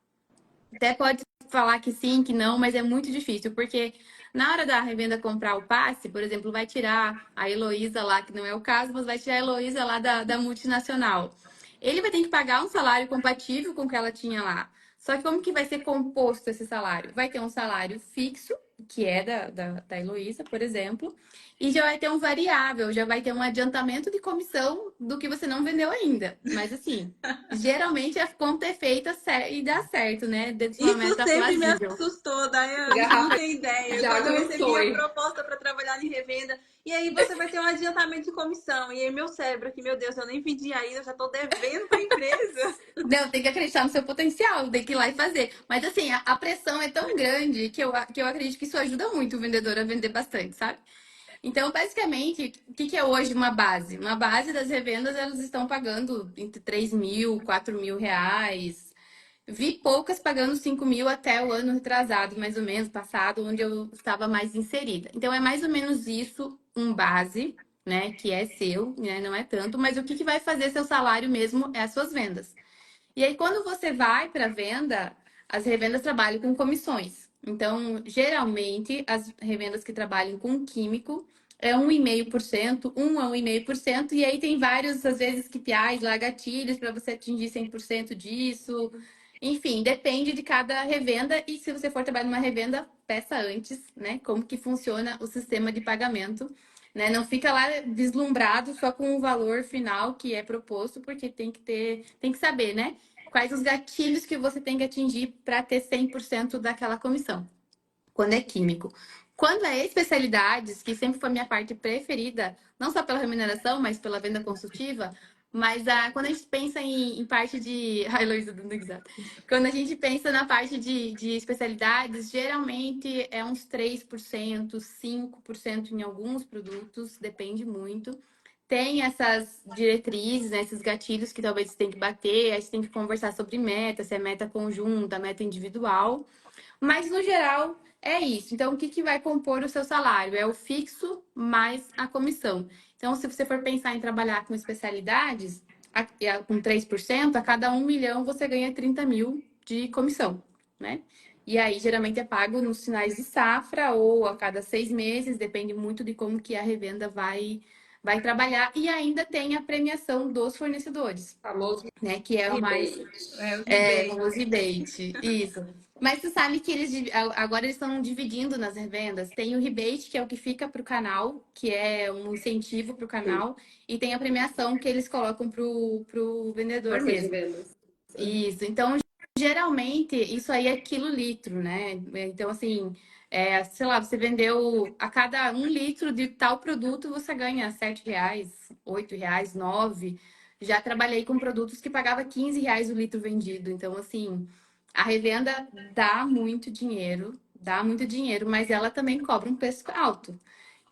Até pode falar que sim, que não, mas é muito difícil, porque na hora da revenda comprar o passe, por exemplo, vai tirar a Heloísa lá, que não é o caso, mas vai tirar a Heloísa lá da multinacional. Ele vai ter que pagar um salário compatível com o que ela tinha lá. Só que como que vai ser composto esse salário? Vai ter um salário fixo, que é da Heloísa, por exemplo, e já vai ter um variável, já vai ter um adiantamento de comissão do que você não vendeu ainda. Mas assim, geralmente a conta é feita e dá certo, né? Dentro de uma Isso meta sempre me plausível. assustou, Daiane, você não Garrafa tem ideia. de Quando eu água no recebi a sonho. proposta para trabalhar em revenda, e aí você vai ter um adiantamento de comissão. E aí meu cérebro aqui, meu Deus, eu nem pedi ainda, eu já estou devendo para a empresa. Não, tem que acreditar no seu potencial, tem que ir lá e fazer. Mas assim, a pressão é tão grande que eu acredito que isso ajuda muito o vendedor a vender bastante, sabe? Então, basicamente, o que é hoje uma base? Uma base das revendas, elas estão pagando entre 3 mil, 4 mil reais. Vi poucas pagando 5 mil até o ano retrasado, mais ou menos, passado, onde eu estava mais inserida. Então, é mais ou menos isso, um base, né, que é seu, né, não é tanto, mas o que vai fazer seu salário mesmo é as suas vendas. E aí, quando você vai para venda, as revendas trabalham com comissões. Então, geralmente, as revendas que trabalham com químico é 1,5%, 1 a 1,5%, e aí tem vários, às vezes, KPIs lá, gatilhos para você atingir 100% disso. Enfim, depende de cada revenda, e se você for trabalhar numa revenda, peça antes, né? Como que funciona o sistema de pagamento, né? Não fica lá vislumbrado só com o valor final que é proposto, porque tem que saber, né? Quais os gatilhos que você tem que atingir para ter 100% daquela comissão, quando é químico. Quando é especialidades, que sempre foi minha parte preferida, não só pela remuneração, mas pela venda consultiva, mas quando a gente pensa em parte de. Ai, Luísa, dando risada. Quando a gente pensa na parte de especialidades, geralmente é uns 3%, 5% em alguns produtos, depende muito. Tem essas diretrizes, né, esses gatilhos que talvez você tenha que bater, aí você tem que conversar sobre meta, se é meta conjunta, meta individual. Mas, no geral, é isso. Então, o que vai compor o seu salário? É o fixo mais a comissão. Então, se você for pensar em trabalhar com especialidades, com 3%, a cada 1 milhão você ganha 30 mil de comissão, né? E aí, geralmente, é pago nos finais de safra ou a cada 6 meses, depende muito de como que a revenda vai trabalhar. E ainda tem a premiação dos fornecedores, Famoso né? Que é o mais rebate. É, o famoso rebate. rebate, isso. Mas tu sabe que agora eles estão dividindo nas revendas. Tem o rebate, que é o que fica para o canal, que é um incentivo para o canal, e tem a premiação que eles colocam pro vendedor Forma de mesmo. vendas. Isso. Então, geralmente, isso aí é quilo-litro, né? Então, assim, sei lá, você vendeu a cada 1 litro de tal produto, você ganha R$ 7, R$ 8, 9. Já trabalhei com produtos que pagava R$ 15 o litro vendido. Então, assim, a revenda dá muito dinheiro, mas ela também cobra um preço alto.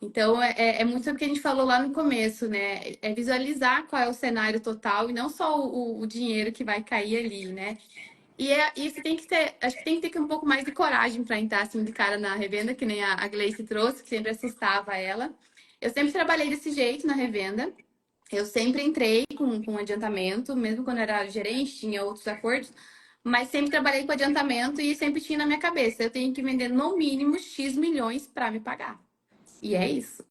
Então, é muito o que a gente falou lá no começo, né? É visualizar qual é o cenário total e não só o dinheiro que vai cair ali, né? E você tem que ter, acho que tem que ter um pouco mais de coragem para entrar assim de cara na revenda, que nem a Gleice trouxe, que sempre assustava ela. Eu sempre trabalhei desse jeito na revenda. Eu sempre entrei com adiantamento, mesmo quando era gerente, tinha outros acordos, mas sempre trabalhei com adiantamento e sempre tinha na minha cabeça, eu tenho que vender no mínimo X milhões para me pagar. E é isso.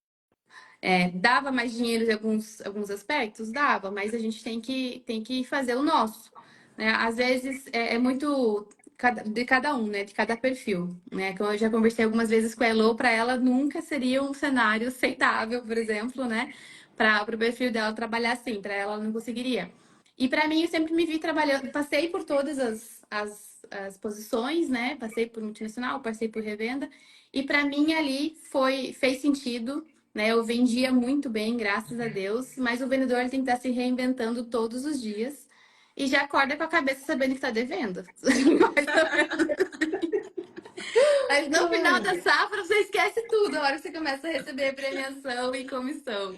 Dava mais dinheiro em alguns aspectos? Dava, mas a gente tem que fazer o nosso, né? Às vezes é muito de cada um, né? De cada perfil, né? Como eu já conversei algumas vezes com a Elo, para ela nunca seria um cenário aceitável, por exemplo, né? Para o perfil dela trabalhar assim, para ela não conseguiria. E para mim, eu sempre me vi trabalhando, passei por todas as posições, né? Passei por multinacional, passei por revenda, e para mim ali fez sentido, né? Eu vendia muito bem, graças a Deus, mas o vendedor ele tem que estar se reinventando todos os dias e já acorda com a cabeça sabendo que está devendo. Mas no final da safra você esquece tudo, a hora que você começa a receber premiação e comissão.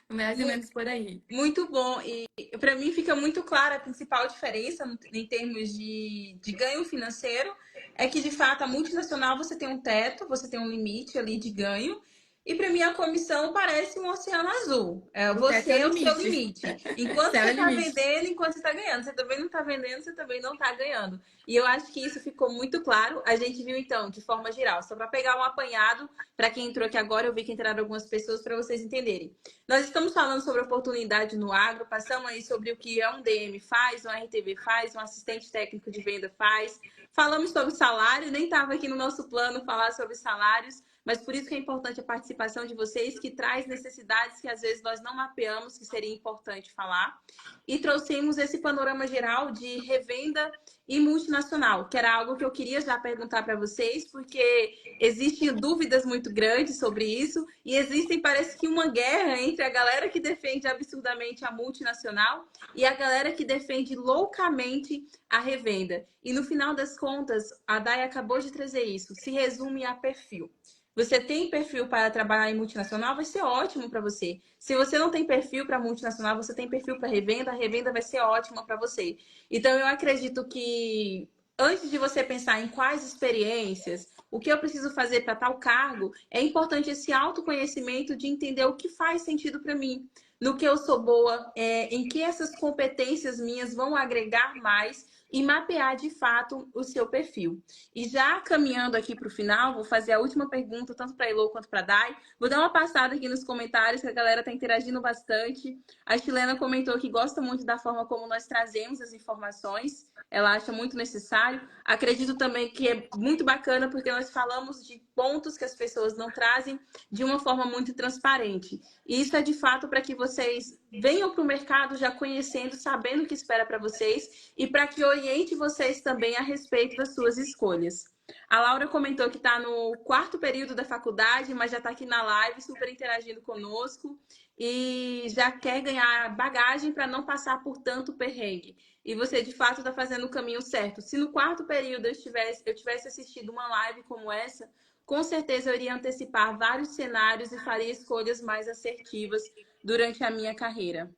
Mais ou menos por aí. Muito bom. E para mim fica muito clara a principal diferença em termos de ganho financeiro é que, de fato, a multinacional você tem um teto, você tem um limite ali de ganho. E para mim a comissão parece um oceano azul. O teto é Você é o o seu limite. limite. Enquanto Céu você é o está limite. vendendo, enquanto você está ganhando. Você também não está vendendo, você também não está ganhando. E eu acho que isso ficou muito claro. A gente viu, então, de forma geral. Só para pegar um apanhado, para quem entrou aqui agora, eu vi que entraram algumas pessoas para vocês entenderem. Nós estamos falando sobre oportunidade no agro, passamos aí sobre o que um DM faz, um RTV faz, um assistente técnico de venda faz. Falamos sobre salário, nem estava aqui no nosso plano falar sobre salários, mas por isso que é importante a participação de vocês, que traz necessidades que às vezes nós não mapeamos, que seria importante falar. E trouxemos esse panorama geral de revenda e multinacional, que era algo que eu queria já perguntar para vocês, porque existem dúvidas muito grandes sobre isso e existem, parece que, uma guerra entre a galera que defende absurdamente a multinacional e a galera que defende loucamente a revenda. E no final das contas, a Day acabou de trazer isso, se resume a perfil. Você tem perfil para trabalhar em multinacional, vai ser ótimo para você. Se você não tem perfil para multinacional, você tem perfil para revenda, a revenda vai ser ótima para você. Então, eu acredito que antes de você pensar em quais experiências, o que eu preciso fazer para tal cargo, é importante esse autoconhecimento de entender o que faz sentido para mim, no que eu sou boa, em que essas competências minhas vão agregar mais e mapear de fato o seu perfil. E já caminhando aqui para o final, vou fazer a última pergunta, tanto para a Elô quanto para a Day. Vou dar uma passada aqui nos comentários, que a galera está interagindo bastante. A Chilena comentou que gosta muito da forma como nós trazemos as informações. Ela acha muito necessário. Acredito também que é muito bacana, porque nós falamos de pontos que as pessoas não trazem de uma forma muito transparente. E isso é de fato para que vocês venham para o mercado já conhecendo, sabendo o que espera para vocês e para que oriente vocês também a respeito das suas escolhas. A Laura comentou que está no 4º período da faculdade, mas já está aqui na live, super interagindo conosco e já quer ganhar bagagem para não passar por tanto perrengue. E você, de fato, está fazendo o caminho certo. Se no 4º período eu tivesse assistido uma live como essa, com certeza eu iria antecipar vários cenários e faria escolhas mais assertivas durante a minha carreira.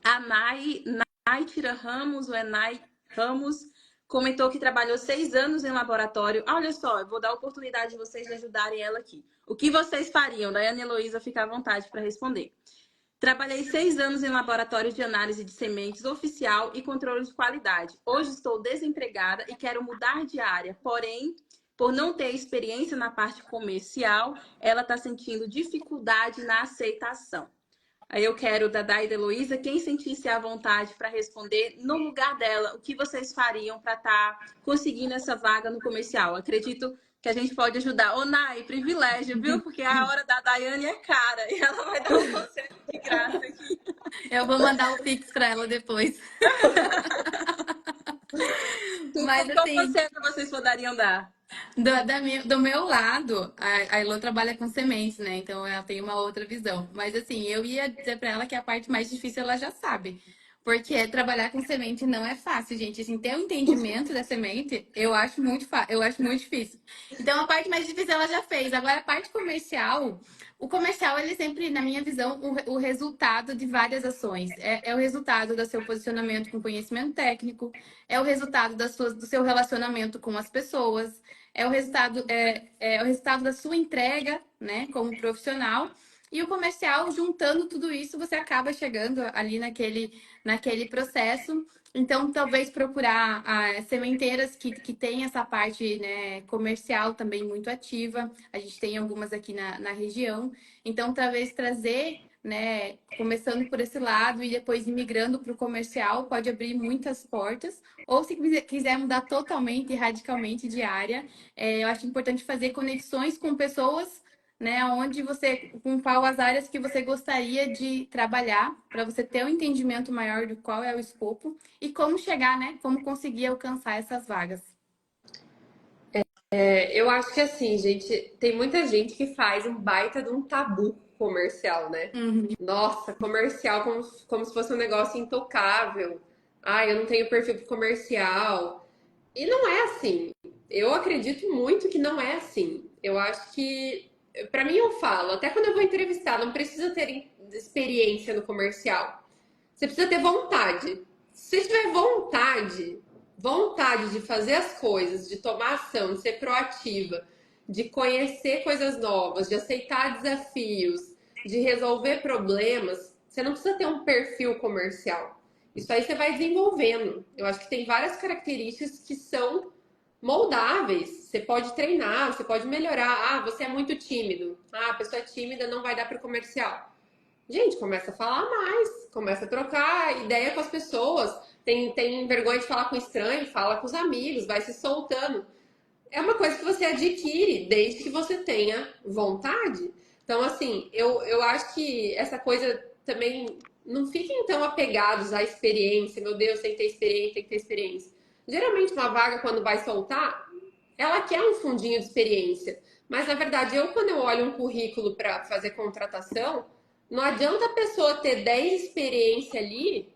A Naitira Ramos, ou é Nai Ramos, comentou que trabalhou 6 anos em laboratório. Olha só, eu vou dar a oportunidade de vocês de ajudarem ela aqui. O que vocês fariam? Daiane e Heloísa, fica à vontade para responder. Trabalhei 6 anos em laboratório de análise de sementes oficial e controle de qualidade. Hoje estou desempregada e quero mudar de área, porém, por não ter experiência na parte comercial, ela está sentindo dificuldade na aceitação. Aí eu quero da Day e da Heloísa, quem sentisse à vontade para responder no lugar dela, o que vocês fariam para estar conseguindo essa vaga no comercial? Acredito que a gente pode ajudar. Ô, Nay, privilégio, viu? Porque a hora da Daiane é cara e ela vai dar um conselho de graça aqui. Eu vou mandar o Pix para ela depois. Mas Qual assim, conselho vocês poderiam dar? do meu lado, a Elô trabalha com sementes, né? Então ela tem uma outra visão. Mas assim, eu ia dizer para ela que a parte mais difícil ela já sabe. Porque trabalhar com semente não é fácil, gente. Assim, ter um entendimento da semente, eu acho muito difícil. Então a parte mais difícil ela já fez. Agora a parte comercial, o comercial ele é sempre, na minha visão, o resultado de várias ações. É o resultado do seu posicionamento com conhecimento técnico, é o resultado do seu relacionamento com as pessoas, é o resultado da sua entrega, né, como profissional. E o comercial, juntando tudo isso, você acaba chegando ali naquele processo. Então, talvez procurar sementeiras que têm essa parte, né, comercial também muito ativa. A gente tem algumas aqui na região. Então, talvez trazer, né, começando por esse lado e depois migrando para o comercial, pode abrir muitas portas. Ou se quiser mudar totalmente e radicalmente de área, eu acho importante fazer conexões com pessoas, né, com qual as áreas que você gostaria de trabalhar, para você ter um entendimento maior de qual é o escopo e como chegar, né, como conseguir alcançar essas vagas. Eu acho que assim, gente, tem muita gente que faz um baita de um tabu comercial, né? Uhum. Nossa, comercial como se fosse um negócio intocável. Ah, eu não tenho perfil pro comercial. E não é assim. Eu acredito muito que não é assim. Eu acho que, pra mim, eu falo, até quando eu vou entrevistar, não precisa ter experiência no comercial. Você precisa ter vontade. Se você tiver vontade de fazer as coisas, de tomar ação, de ser proativa, de conhecer coisas novas, de aceitar desafios, de resolver problemas, você não precisa ter um perfil comercial. Isso aí você vai desenvolvendo. Eu acho que tem várias características que são moldáveis. Você pode treinar, você pode melhorar. Ah, você é muito tímido. Ah, a pessoa é tímida, não vai dar para o comercial. Gente, começa a falar mais, começa a trocar ideia com as pessoas. Tem vergonha de falar com estranho, fala com os amigos, vai se soltando. É uma coisa que você adquire desde que você tenha vontade. Então, assim, eu acho que essa coisa também não fiquem tão apegados à experiência. Meu Deus, tem que ter experiência, tem que ter experiência. Geralmente, uma vaga, quando vai soltar, ela quer um fundinho de experiência. Mas, na verdade, quando eu olho um currículo para fazer contratação, não adianta a pessoa ter 10 experiência ali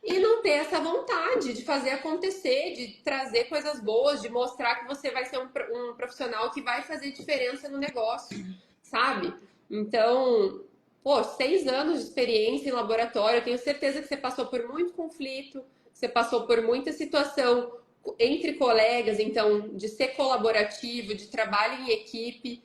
e não ter essa vontade de fazer acontecer, de trazer coisas boas, de mostrar que você vai ser um profissional que vai fazer diferença no negócio, sabe? Então, pô, 6 anos de experiência em laboratório, eu tenho certeza que você passou por muito conflito, você passou por muita situação entre colegas, então, de ser colaborativo, de trabalho em equipe.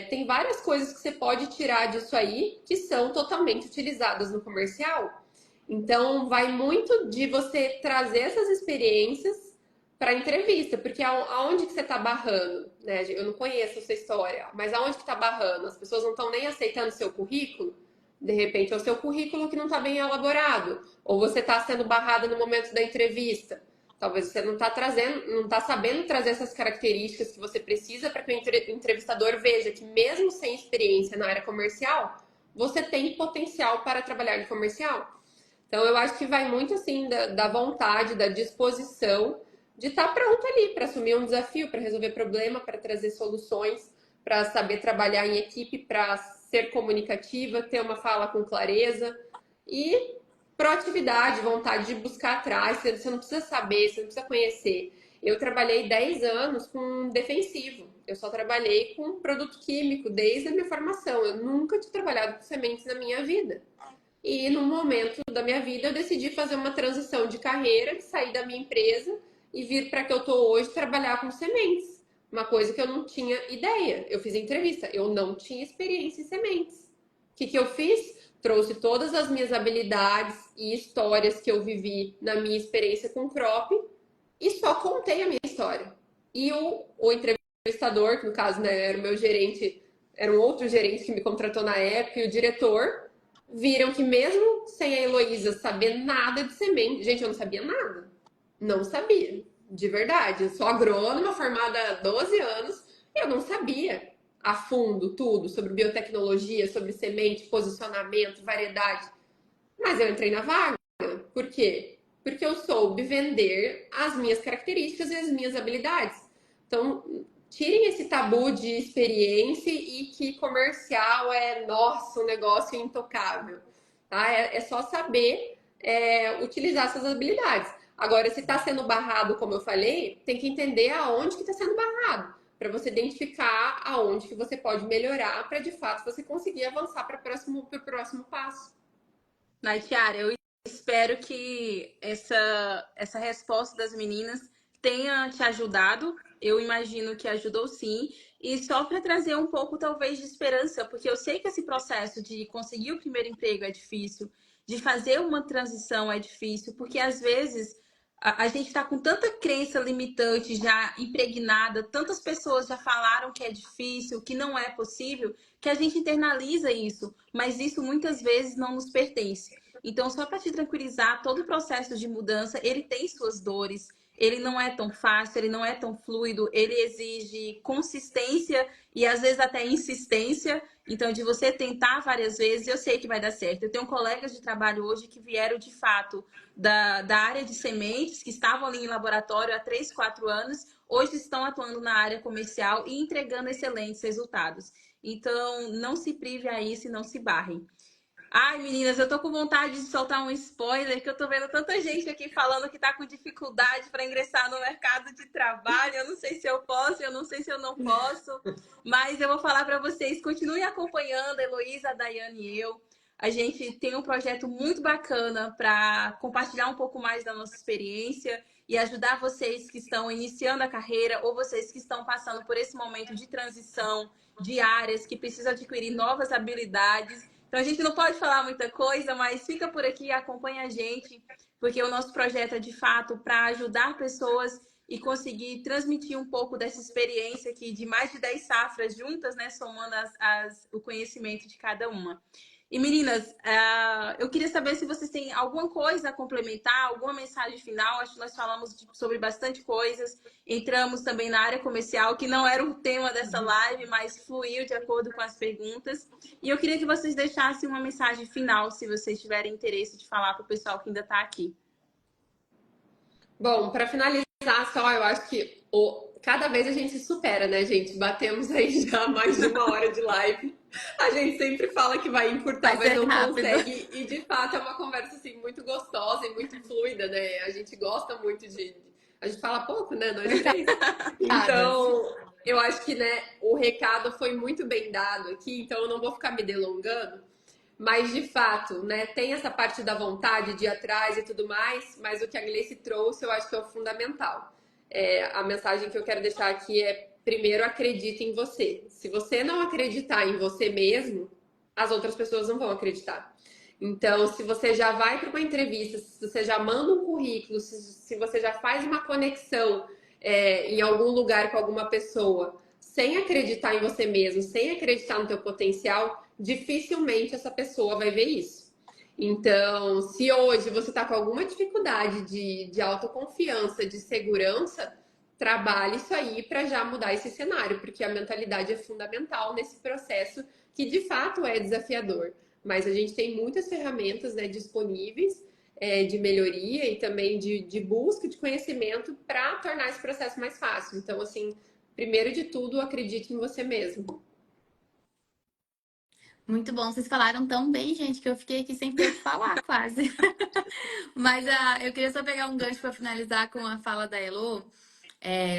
Tem várias coisas que você pode tirar disso aí que são totalmente utilizadas no comercial. Então, vai muito de você trazer essas experiências para a entrevista, porque aonde que você está barrando, né? Eu não conheço essa história, mas aonde que está barrando? As pessoas não estão nem aceitando seu currículo? De repente, é o seu currículo que não está bem elaborado, ou você está sendo barrada no momento da entrevista. Talvez você não está trazendo, não está sabendo trazer essas características que você precisa para que o entrevistador veja que mesmo sem experiência na área comercial, você tem potencial para trabalhar em comercial. Então, eu acho que vai muito assim da vontade, da disposição de estar pronto ali para assumir um desafio, para resolver problema, para trazer soluções, para saber trabalhar em equipe, para ser comunicativa, ter uma fala com clareza e proatividade, vontade de buscar atrás. Você não precisa saber, você não precisa conhecer. Eu trabalhei 10 anos com defensivo. Eu só trabalhei com produto químico desde a minha formação. Eu nunca tinha trabalhado com sementes na minha vida. E num momento da minha vida eu decidi fazer uma transição de carreira, de sair da minha empresa e vir para que eu estou hoje trabalhar com sementes. Uma coisa que eu não tinha ideia. Eu fiz entrevista, eu não tinha experiência em sementes. O que eu fiz? Trouxe todas as minhas habilidades e histórias que eu vivi na minha experiência com crop e só contei a minha história. E o entrevistador, que no caso, né, era o meu gerente, era um outro gerente que me contratou na época, e o diretor, viram que mesmo sem a Heloísa saber nada de semente, gente, eu não sabia nada. Não sabia, de verdade. Eu sou agrônoma, formada há 12 anos, e eu não sabia a fundo tudo sobre biotecnologia, sobre semente, posicionamento, variedade. Mas eu entrei na vaga. Por quê? Porque eu soube vender as minhas características e as minhas habilidades. Então, tirem esse tabu de experiência e que comercial é, nossa, um negócio intocável. Tá? É só saber utilizar essas habilidades. Agora, se está sendo barrado, como eu falei, tem que entender aonde que está sendo barrado, para você identificar aonde que você pode melhorar, para de fato você conseguir avançar para o próximo passo. Naitiara, eu espero que essa resposta das meninas tenha te ajudado. Eu imagino que ajudou sim. E só para trazer um pouco, talvez, de esperança, porque eu sei que esse processo de conseguir o primeiro emprego é difícil, de fazer uma transição é difícil, porque às vezes a gente está com tanta crença limitante já impregnada, tantas pessoas já falaram que é difícil, que não é possível, que a gente internaliza isso, mas isso muitas vezes não nos pertence. Então, só para te tranquilizar, todo o processo de mudança, ele tem suas dores, ele não é tão fácil, ele não é tão fluido, ele exige consistência e às vezes até insistência. Então, de você tentar várias vezes, eu sei que vai dar certo. Eu tenho colegas de trabalho hoje que vieram de fato da área de sementes, que estavam ali em laboratório há 3, 4 anos, hoje estão atuando na área comercial e entregando excelentes resultados. Então, não se prive a isso e não se barrem. Ai, meninas, eu tô com vontade de soltar um spoiler, que eu tô vendo tanta gente aqui falando que tá com dificuldade para ingressar no mercado de trabalho. Eu não sei se eu posso, eu não sei se eu não posso, mas eu vou falar para vocês, continuem acompanhando a Heloísa, a Daiane e eu. A gente tem um projeto muito bacana para compartilhar um pouco mais da nossa experiência e ajudar vocês que estão iniciando a carreira ou vocês que estão passando por esse momento de transição de áreas, que precisam adquirir novas habilidades. Então a gente não pode falar muita coisa, mas fica por aqui, acompanha a gente, porque o nosso projeto é de fato para ajudar pessoas e conseguir transmitir um pouco dessa experiência aqui de mais de 10 safras juntas, né, somando o conhecimento de cada uma. E meninas, eu queria saber se vocês têm alguma coisa a complementar, alguma mensagem final. Acho que nós falamos sobre bastante coisas. Entramos também na área comercial, que não era o tema dessa live, mas fluiu de acordo com as perguntas. E eu queria que vocês deixassem uma mensagem final, se vocês tiverem interesse de falar para o pessoal que ainda está aqui. Bom, para finalizar só, eu acho que cada vez a gente se supera, né, gente? Batemos aí já mais de 1 hora de live. A gente sempre fala que vai encurtar, Vai mas ser não rápido. consegue. E de fato é uma conversa assim muito gostosa e muito fluida, né? A gente gosta muito de. A gente fala pouco, né? Nós três. Então, eu acho que, né, o recado foi muito bem dado aqui, então eu não vou ficar me delongando. Mas de fato, né, tem essa parte da vontade de ir atrás e tudo mais, mas o que a Gleice trouxe eu acho que é o fundamental. A mensagem que eu quero deixar aqui é: primeiro, acredite em você. Se você não acreditar em você mesmo, as outras pessoas não vão acreditar. Então, se você já vai para uma entrevista, se você já manda um currículo, se você já faz uma conexão em algum lugar com alguma pessoa, sem acreditar em você mesmo, sem acreditar no teu potencial, dificilmente essa pessoa vai ver isso. Então, se hoje você está com alguma dificuldade de autoconfiança, de segurança, trabalhe isso aí para já mudar esse cenário, porque a mentalidade é fundamental nesse processo que de fato é desafiador. Mas a gente tem muitas ferramentas, né, disponíveis de melhoria e também de busca de conhecimento para tornar esse processo mais fácil. Então, assim, primeiro de tudo, acredite em você mesmo. Muito bom, vocês falaram tão bem, gente, que eu fiquei aqui sem ter o que falar, quase. Mas eu queria só pegar um gancho para finalizar com a fala da Elo,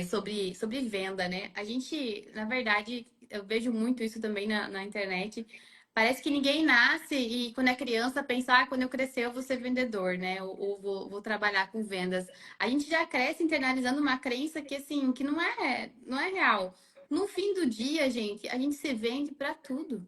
sobre venda, né? A gente, na verdade, eu vejo muito isso também na internet. Parece que ninguém nasce e, quando é criança, pensa, quando eu crescer, eu vou ser vendedor, né? Ou vou trabalhar com vendas. A gente já cresce internalizando uma crença que, assim, que não é real. No fim do dia, gente, a gente se vende para tudo.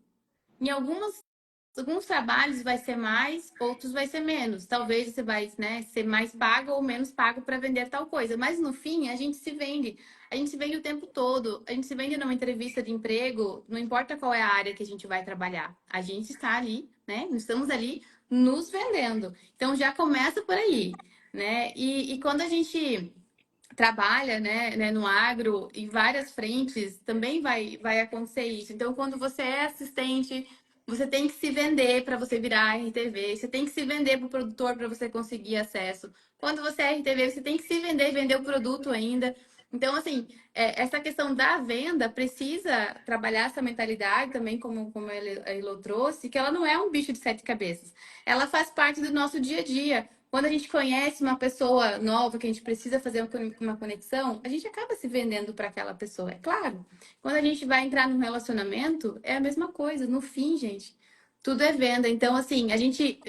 Em alguns trabalhos vai ser mais, outros vai ser menos. Talvez você vai, né, ser mais pago ou menos pago para vender tal coisa. Mas no fim, a gente se vende. A gente se vende o tempo todo. A gente se vende numa entrevista de emprego, não importa qual é a área que a gente vai trabalhar. A gente está ali, né? Estamos ali nos vendendo. Então já começa por aí, né? E quando a gente trabalha, né, no agro, em várias frentes, também vai acontecer isso. Então, quando você é assistente, você tem que se vender para você virar RTV, você tem que se vender para o produtor para você conseguir acesso. Quando você é RTV, você tem que se vender e vender o produto ainda. Então, assim, essa questão da venda precisa trabalhar essa mentalidade também, como a Elo trouxe, que ela não é um bicho de 7 cabeças. Ela faz parte do nosso dia a dia. Quando a gente conhece uma pessoa nova que a gente precisa fazer uma conexão, a gente acaba se vendendo para aquela pessoa, é claro. Quando a gente vai entrar num relacionamento, é a mesma coisa. No fim, gente, tudo é venda. Então, assim, a gente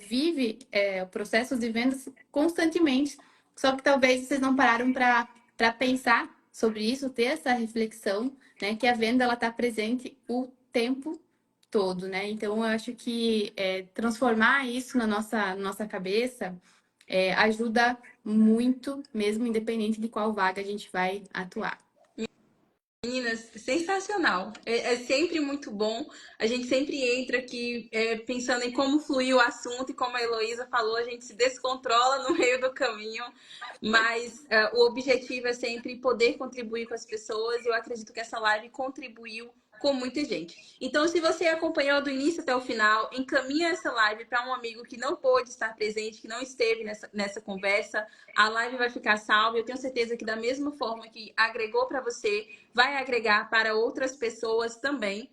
vive processos de vendas constantemente. Só que talvez vocês não pararam para pensar sobre isso, ter essa reflexão, né? Que a venda ela está presente o tempo todo, né? Então, eu acho que transformar isso na nossa cabeça ajuda muito, mesmo independente de qual vaga a gente vai atuar. Meninas, sensacional. É sempre muito bom. A gente sempre entra aqui pensando em como fluir o assunto e como a Heloísa falou, a gente se descontrola no meio do caminho, mas o objetivo é sempre poder contribuir com as pessoas e eu acredito que essa live contribuiu com muita gente. Então, se você acompanhou do início até o final, encaminha essa live para um amigo que não pôde estar presente, que não esteve nessa conversa. A live vai ficar salva. Eu tenho certeza que da mesma forma que agregou para você, vai agregar para outras pessoas também.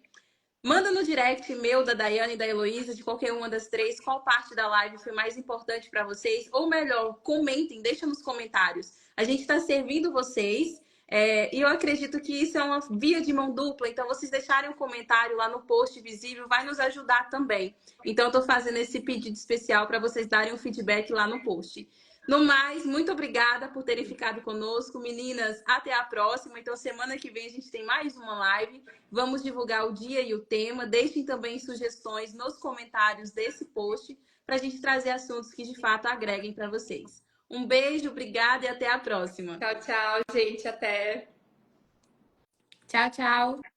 Manda no direct meu, da Daiane e da Heloísa, de qualquer uma das três, qual parte da live foi mais importante para vocês. Ou melhor, comentem, deixa nos comentários. A gente está servindo vocês. E eu acredito que isso é uma via de mão dupla. Então, vocês deixarem um comentário lá no post visível vai nos ajudar também. Então, eu estou fazendo esse pedido especial para vocês darem um feedback lá no post. No mais, muito obrigada por terem ficado conosco. Meninas, até a próxima. Então, semana que vem a gente tem mais uma live. Vamos divulgar o dia e o tema. Deixem também sugestões nos comentários desse post para a gente trazer assuntos que de fato agreguem para vocês. Um beijo, obrigada e até a próxima. Tchau, tchau, gente. Até. Tchau, tchau.